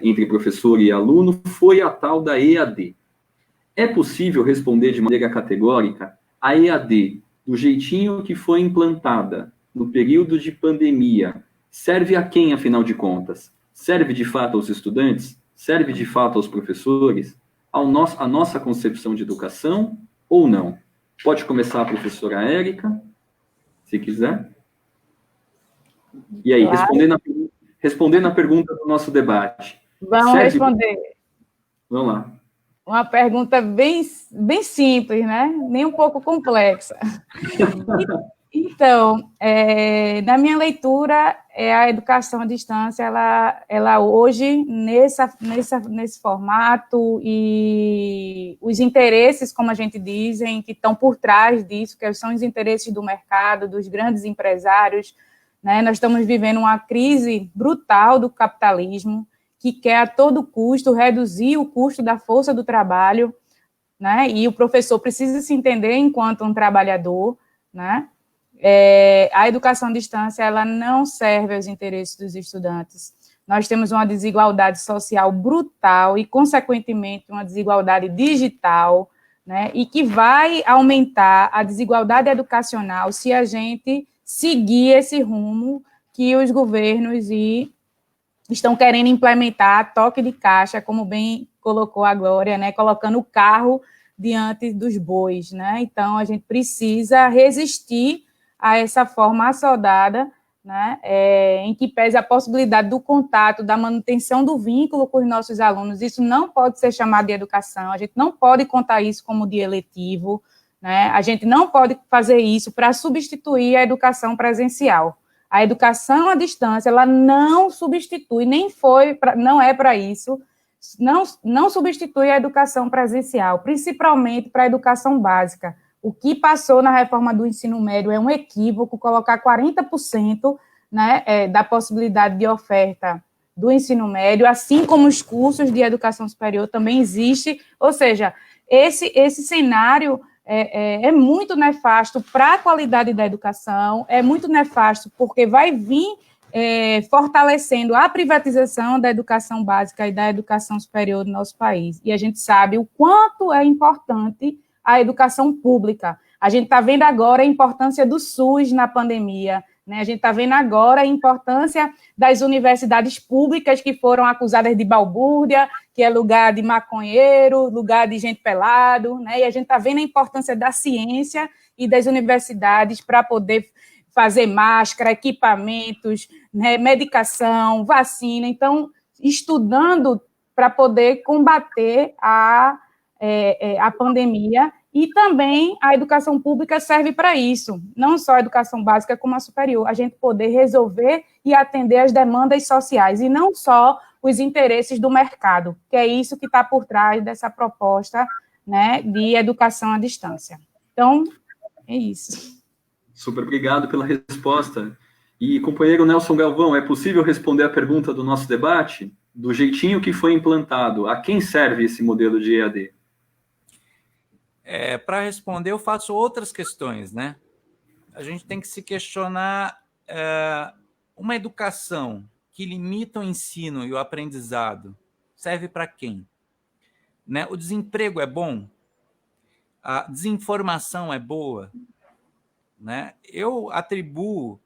entre professor e aluno foi a tal da EAD. É possível responder de maneira categórica? A EAD, do jeitinho que foi implantada no período de pandemia, serve a quem, afinal de contas? Serve de fato aos estudantes? Serve de fato aos professores? A nossa concepção de educação ou não? Pode começar a professora Érica, se quiser. E aí, Claro. respondendo a pergunta do nosso debate. Vamos responder. Vamos lá. Uma pergunta bem simples, né? Nem um pouco complexa. Então, na minha leitura, a educação à distância, ela hoje, nesse formato, e os interesses, como a gente dizem, que estão por trás disso, que são os interesses do mercado, dos grandes empresários, né? Nós estamos vivendo uma crise brutal do capitalismo, que quer a todo custo reduzir o custo da força do trabalho, né? E o professor precisa se entender enquanto um trabalhador, né? A educação à distância, ela não serve aos interesses dos estudantes. Nós temos uma desigualdade social brutal e, consequentemente, uma desigualdade digital, né? E que vai aumentar a desigualdade educacional se a gente seguir esse rumo que os governos estão querendo implementar toque de caixa, como bem colocou a Glória, né, colocando o carro diante dos bois, né? Então, a gente precisa resistir a essa forma assodada, né, em que pese a possibilidade do contato, da manutenção do vínculo com os nossos alunos. Isso não pode ser chamado de educação, a gente não pode contar isso como dia letivo, né? A gente não pode fazer isso para substituir a educação presencial. A educação à distância, ela não substitui, não é para isso, não substitui a educação presencial, principalmente para a educação básica. O que passou na reforma do ensino médio é um equívoco, colocar 40%, né, da possibilidade de oferta do ensino médio, assim como os cursos de educação superior também existe, ou seja, esse cenário é muito nefasto para a qualidade da educação, é muito nefasto porque vai vir fortalecendo a privatização da educação básica e da educação superior do nosso país. E a gente sabe o quanto é importante a educação pública. A gente está vendo agora a importância do SUS na pandemia, né? A gente está vendo agora a importância das universidades públicas que foram acusadas de balbúrdia, que é lugar de maconheiro, lugar de gente pelado, né? E a gente está vendo a importância da ciência e das universidades para poder fazer máscara, equipamentos, né? Medicação, vacina. Então, estudando para poder combater a pandemia. E também a educação pública serve para isso, não só a educação básica, como a superior, a gente poder resolver e atender as demandas sociais, e não só os interesses do mercado, que é isso que está por trás dessa proposta, né, de educação à distância. Então, é isso. Super obrigado pela resposta. E, companheiro Nelson Galvão, é possível responder a pergunta do nosso debate? Do jeitinho que foi implantado, a quem serve esse modelo de EAD? Para responder, eu faço outras questões, né? A gente tem que se questionar uma educação que limita o ensino e o aprendizado serve para quem? Né? O desemprego é bom? A desinformação é boa? Né? Eu atribuo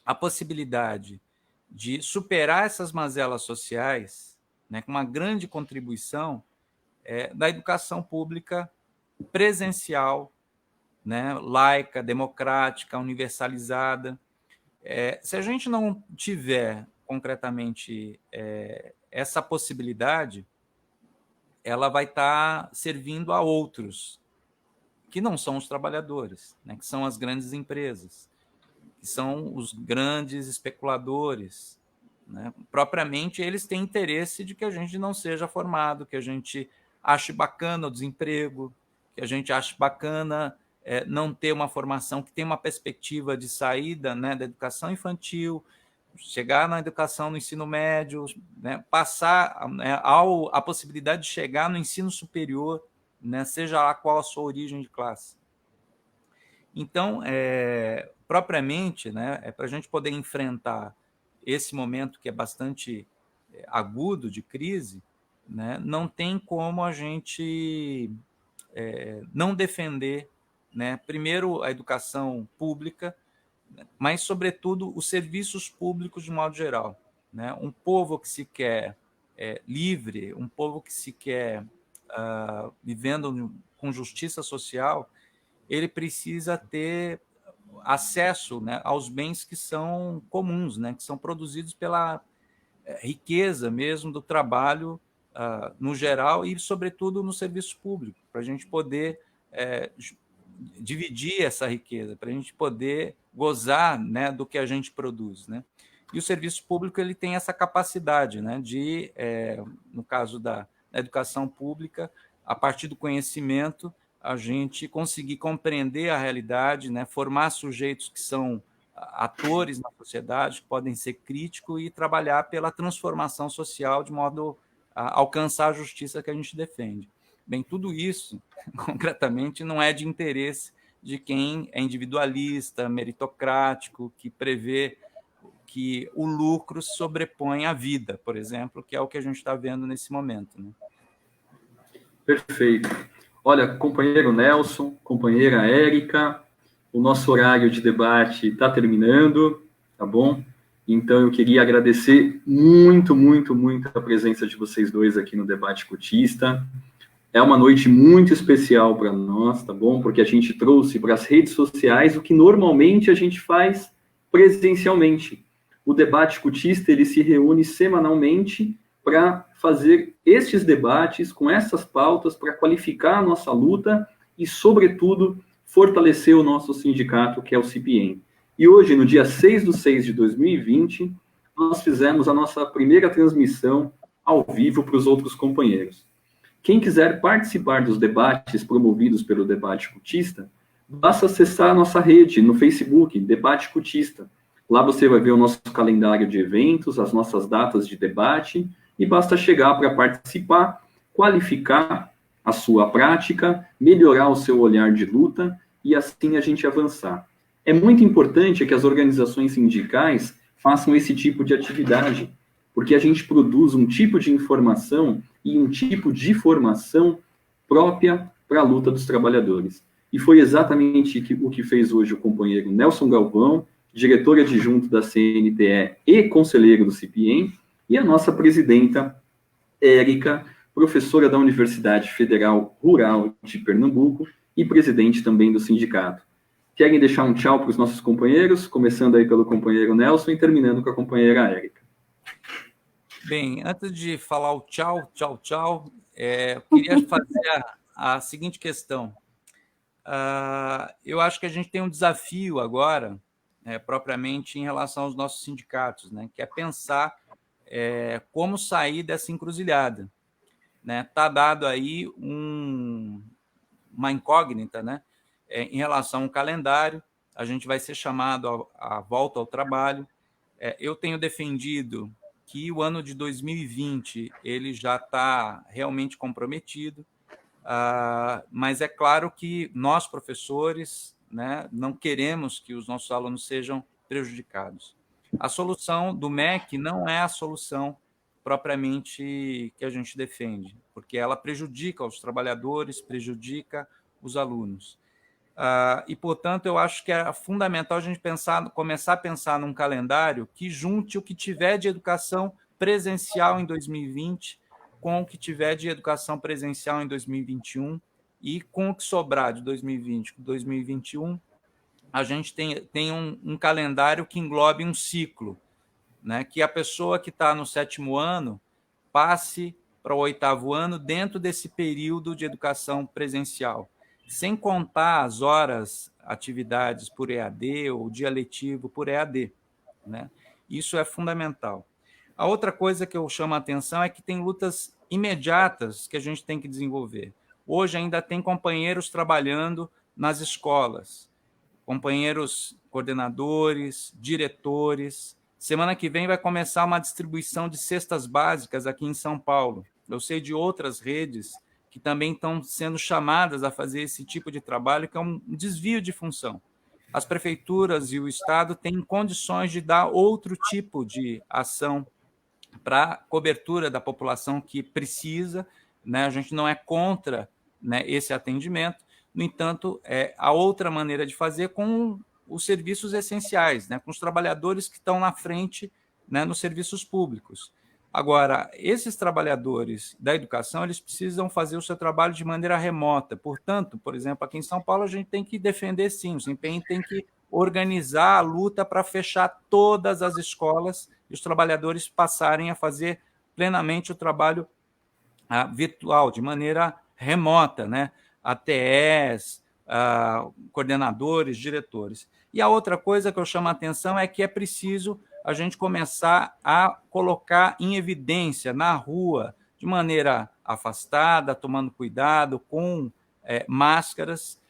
a possibilidade de superar essas mazelas sociais, né, com uma grande contribuição da educação pública presencial, né, laica, democrática, universalizada. Se a gente não tiver concretamente essa possibilidade, ela vai estar servindo a outros, que não são os trabalhadores, né, que são as grandes empresas, que são os grandes especuladores, né? Propriamente, eles têm interesse de que a gente não seja formado, que a gente ache bacana o desemprego, que a gente ache bacana não ter uma formação que tem uma perspectiva de saída, né, da educação infantil, chegar na educação no ensino médio, né, passar, né, a possibilidade de chegar no ensino superior, né, seja lá qual a sua origem de classe. Então, propriamente, né, para a gente poder enfrentar esse momento que é bastante agudo de crise, né, não tem como a gente não defender, né, primeiro a educação pública, mas, sobretudo, os serviços públicos de modo geral, né? Um povo que se quer livre, um povo que se quer vivendo com justiça social, ele precisa ter acesso, né, aos bens que são comuns, né, que são produzidos pela riqueza mesmo do trabalho no geral e, sobretudo, no serviço público, para a gente poder dividir essa riqueza, para a gente poder gozar, né, do que a gente produz, né? E o serviço público ele tem essa capacidade, né, de, no caso da educação pública, a partir do conhecimento, a gente conseguir compreender a realidade, né, formar sujeitos que são atores na sociedade, que podem ser críticos e trabalhar pela transformação social de modo a alcançar a justiça que a gente defende. Bem, tudo isso, concretamente, não é de interesse de quem é individualista, meritocrático, que prevê que o lucro se sobrepõe à vida, por exemplo, que é o que a gente está vendo nesse momento, né? Perfeito. Olha, companheiro Nelson, companheira Érica, o nosso horário de debate está terminando, tá bom? Então, eu queria agradecer muito, muito, muito a presença de vocês dois aqui no Debate Cotista. É uma noite muito especial para nós, tá bom? Porque a gente trouxe para as redes sociais o que normalmente a gente faz presencialmente. O Debate Cotista, ele se reúne semanalmente para fazer estes debates com essas pautas, para qualificar a nossa luta e, sobretudo, fortalecer o nosso sindicato, que é o CIPIEM. E hoje, no dia 6/6/2020, nós fizemos a nossa primeira transmissão ao vivo para os outros companheiros. Quem quiser participar dos debates promovidos pelo Debate Cotista, basta acessar a nossa rede no Facebook, Debate Cotista. Lá você vai ver o nosso calendário de eventos, as nossas datas de debate, e basta chegar para participar, qualificar a sua prática, melhorar o seu olhar de luta e assim a gente avançar. É muito importante que as organizações sindicais façam esse tipo de atividade, porque a gente produz um tipo de informação e um tipo de formação própria para a luta dos trabalhadores. E foi exatamente o que fez hoje o companheiro Nelson Galvão, diretor adjunto da CNTE e conselheiro do CIPIEM, e a nossa presidenta, Érica, professora da Universidade Federal Rural de Pernambuco e presidente também do sindicato. Querem deixar um tchau para os nossos companheiros, começando aí pelo companheiro Nelson e terminando com a companheira Érica. Bem, antes de falar o tchau, eu queria fazer a seguinte questão. Eu acho que a gente tem um desafio agora, propriamente em relação aos nossos sindicatos, né, que é pensar como sair dessa encruzilhada. Está dado aí uma incógnita, né, em relação ao calendário. A gente vai ser chamado à volta ao trabalho. Eu tenho defendido que o ano de 2020 ele já está realmente comprometido, mas é claro que nós, professores, né, não queremos que os nossos alunos sejam prejudicados. A solução do MEC não é a solução propriamente que a gente defende, porque ela prejudica os trabalhadores, prejudica os alunos. E, portanto, eu acho que é fundamental a gente começar a pensar num calendário que junte o que tiver de educação presencial em 2020 com o que tiver de educação presencial em 2021 e com o que sobrar de 2020 com 2021, a gente tem um calendário que englobe um ciclo, né? Que a pessoa que está no 7º ano passe para o 8º ano dentro desse período de educação presencial, sem contar as horas, atividades por EAD ou dia letivo por EAD, né? Isso é fundamental. A outra coisa que eu chamo a atenção é que tem lutas imediatas que a gente tem que desenvolver. Hoje ainda tem companheiros trabalhando nas escolas, companheiros coordenadores, diretores. Semana que vem vai começar uma distribuição de cestas básicas aqui em São Paulo. Eu sei de outras redes que também estão sendo chamadas a fazer esse tipo de trabalho, que é um desvio de função. As prefeituras e o Estado têm condições de dar outro tipo de ação para cobertura da população que precisa, né? A gente não é contra, né, esse atendimento, no entanto, a outra maneira de fazer com os serviços essenciais, né, com os trabalhadores que estão na frente, né, nos serviços públicos. Agora, esses trabalhadores da educação, eles precisam fazer o seu trabalho de maneira remota. Portanto, por exemplo, aqui em São Paulo, a gente tem que defender, sim, o SEMPEM tem que organizar a luta para fechar todas as escolas e os trabalhadores passarem a fazer plenamente o trabalho virtual, de maneira remota, né? ATEs, coordenadores, diretores. E a outra coisa que eu chamo a atenção é que é preciso a gente começar a colocar em evidência na rua, de maneira afastada, tomando cuidado, com máscaras,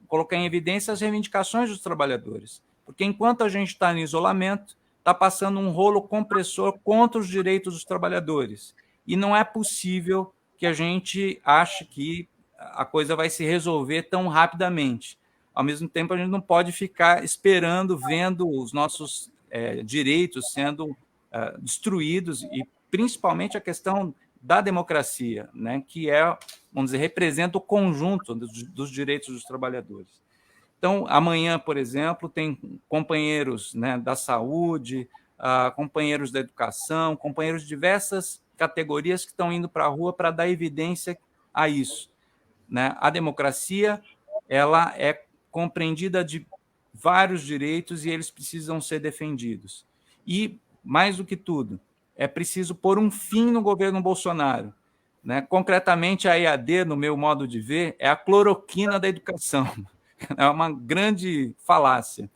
colocar em evidência as reivindicações dos trabalhadores. Porque enquanto a gente está em isolamento, está passando um rolo compressor contra os direitos dos trabalhadores. E não é possível que a gente ache que a coisa vai se resolver tão rapidamente. Ao mesmo tempo, a gente não pode ficar esperando, vendo os nossos direitos sendo destruídos, e principalmente a questão da democracia, né, que vamos dizer, representa o conjunto dos direitos dos trabalhadores. Então, amanhã, por exemplo, tem companheiros, né, da saúde, companheiros da educação, companheiros de diversas categorias que estão indo para a rua para dar evidência a isso, né? A democracia, ela é compreendida de vários direitos e eles precisam ser defendidos. E, mais do que tudo, é preciso pôr um fim no governo Bolsonaro, né? Concretamente, a EAD, no meu modo de ver, é a cloroquina da educação. É uma grande falácia.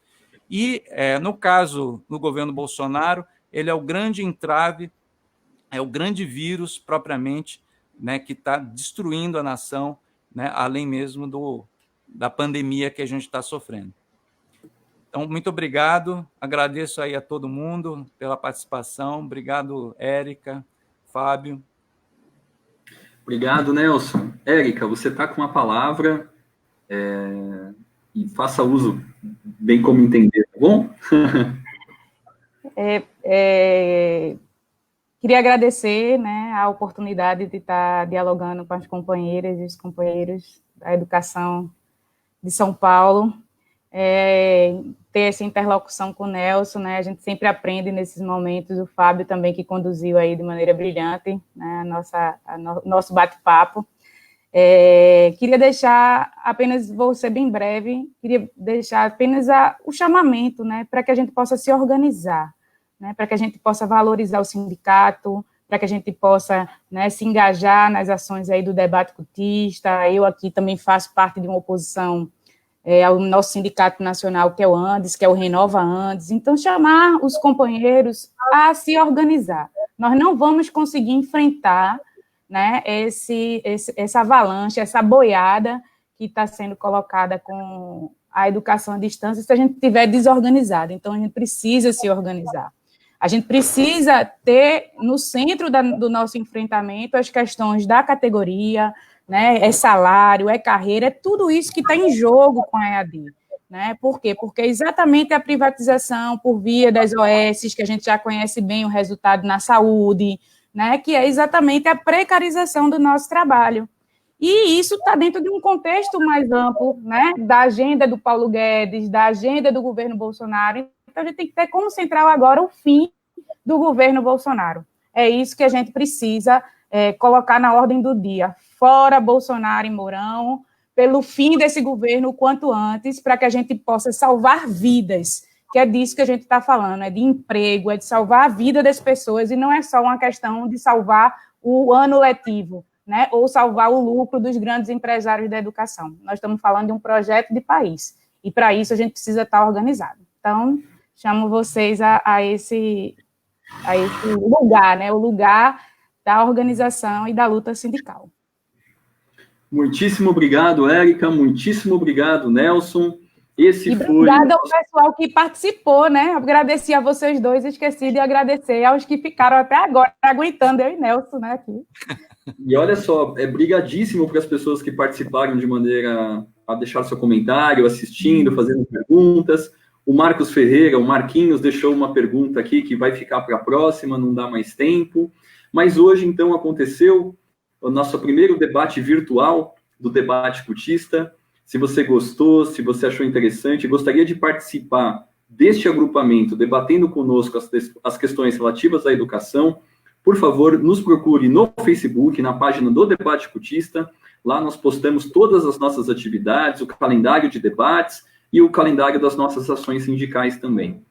E, no caso do governo Bolsonaro, ele é o grande entrave, é o grande vírus, propriamente, né, que está destruindo a nação, né, além mesmo da pandemia que a gente está sofrendo. Então, muito obrigado, agradeço aí a todo mundo pela participação, obrigado, Érica, Fábio. Obrigado, Nelson. Érica, você está com a palavra, e faça uso bem como entender, tá bom? Queria agradecer, né, a oportunidade de estar dialogando com as companheiras e os companheiros da educação de São Paulo, ter essa interlocução com o Nelson, né, a gente sempre aprende nesses momentos, o Fábio também, que conduziu aí de maneira brilhante, né, nosso bate-papo. Queria deixar apenas, vou ser bem breve, queria deixar apenas o chamamento, né, para que a gente possa se organizar, né, para que a gente possa valorizar o sindicato, para que a gente possa, né, se engajar nas ações aí do debate cutista. Eu aqui também faço parte de uma oposição ao nosso sindicato nacional, que é o Andes, que é o Renova Andes. Então, chamar os companheiros a se organizar. Nós não vamos conseguir enfrentar, né, essa avalanche, essa boiada que está sendo colocada com a educação à distância, se a gente estiver desorganizado. Então, a gente precisa se organizar. A gente precisa ter no centro do nosso enfrentamento as questões da categoria, né, é salário, é carreira, é tudo isso que está em jogo com a EAD. Né? Por quê? Porque exatamente a privatização por via das OS, que a gente já conhece bem o resultado na saúde, né, que é exatamente a precarização do nosso trabalho. E isso está dentro de um contexto mais amplo, né, da agenda do Paulo Guedes, da agenda do governo Bolsonaro. Então, a gente tem que ter como central agora o fim do governo Bolsonaro. É isso que a gente precisa colocar na ordem do dia. Fora Bolsonaro e Mourão, pelo fim desse governo o quanto antes, para que a gente possa salvar vidas, que é disso que a gente está falando, é de emprego, é de salvar a vida das pessoas, e não é só uma questão de salvar o ano letivo, né, ou salvar o lucro dos grandes empresários da educação. Nós estamos falando de um projeto de país, e para isso a gente precisa estar organizado. Então, chamo vocês a esse a esse lugar, né? O lugar da organização e da luta sindical. Muitíssimo obrigado, Érica. Muitíssimo obrigado, Nelson. Esse foi... Obrigada ao pessoal que participou, né? Agradeci a vocês dois, esqueci de agradecer aos que ficaram até agora aguentando eu e Nelson, né? Aqui. E olha só, é brigadíssimo para as pessoas que participaram de maneira a deixar seu comentário, assistindo, fazendo perguntas. O Marcos Ferreira, o Marquinhos, deixou uma pergunta aqui que vai ficar para a próxima, não dá mais tempo. Mas hoje, então, aconteceu o nosso primeiro debate virtual do Debate Cutista. Se você gostou, se você achou interessante, gostaria de participar deste agrupamento, debatendo conosco as questões relativas à educação, por favor, nos procure no Facebook, na página do Debate Cutista. Lá nós postamos todas as nossas atividades, o calendário de debates e o calendário das nossas ações sindicais também.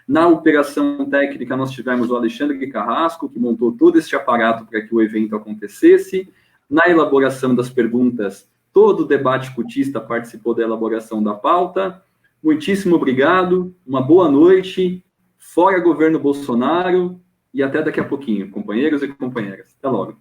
Na operação técnica, nós tivemos o Alexandre Carrasco, que montou todo este aparato para que o evento acontecesse. Na elaboração das perguntas, todo o Debate Cutista participou da elaboração da pauta. Muitíssimo obrigado, uma boa noite, fora governo Bolsonaro, e até daqui a pouquinho, companheiros e companheiras. Até logo.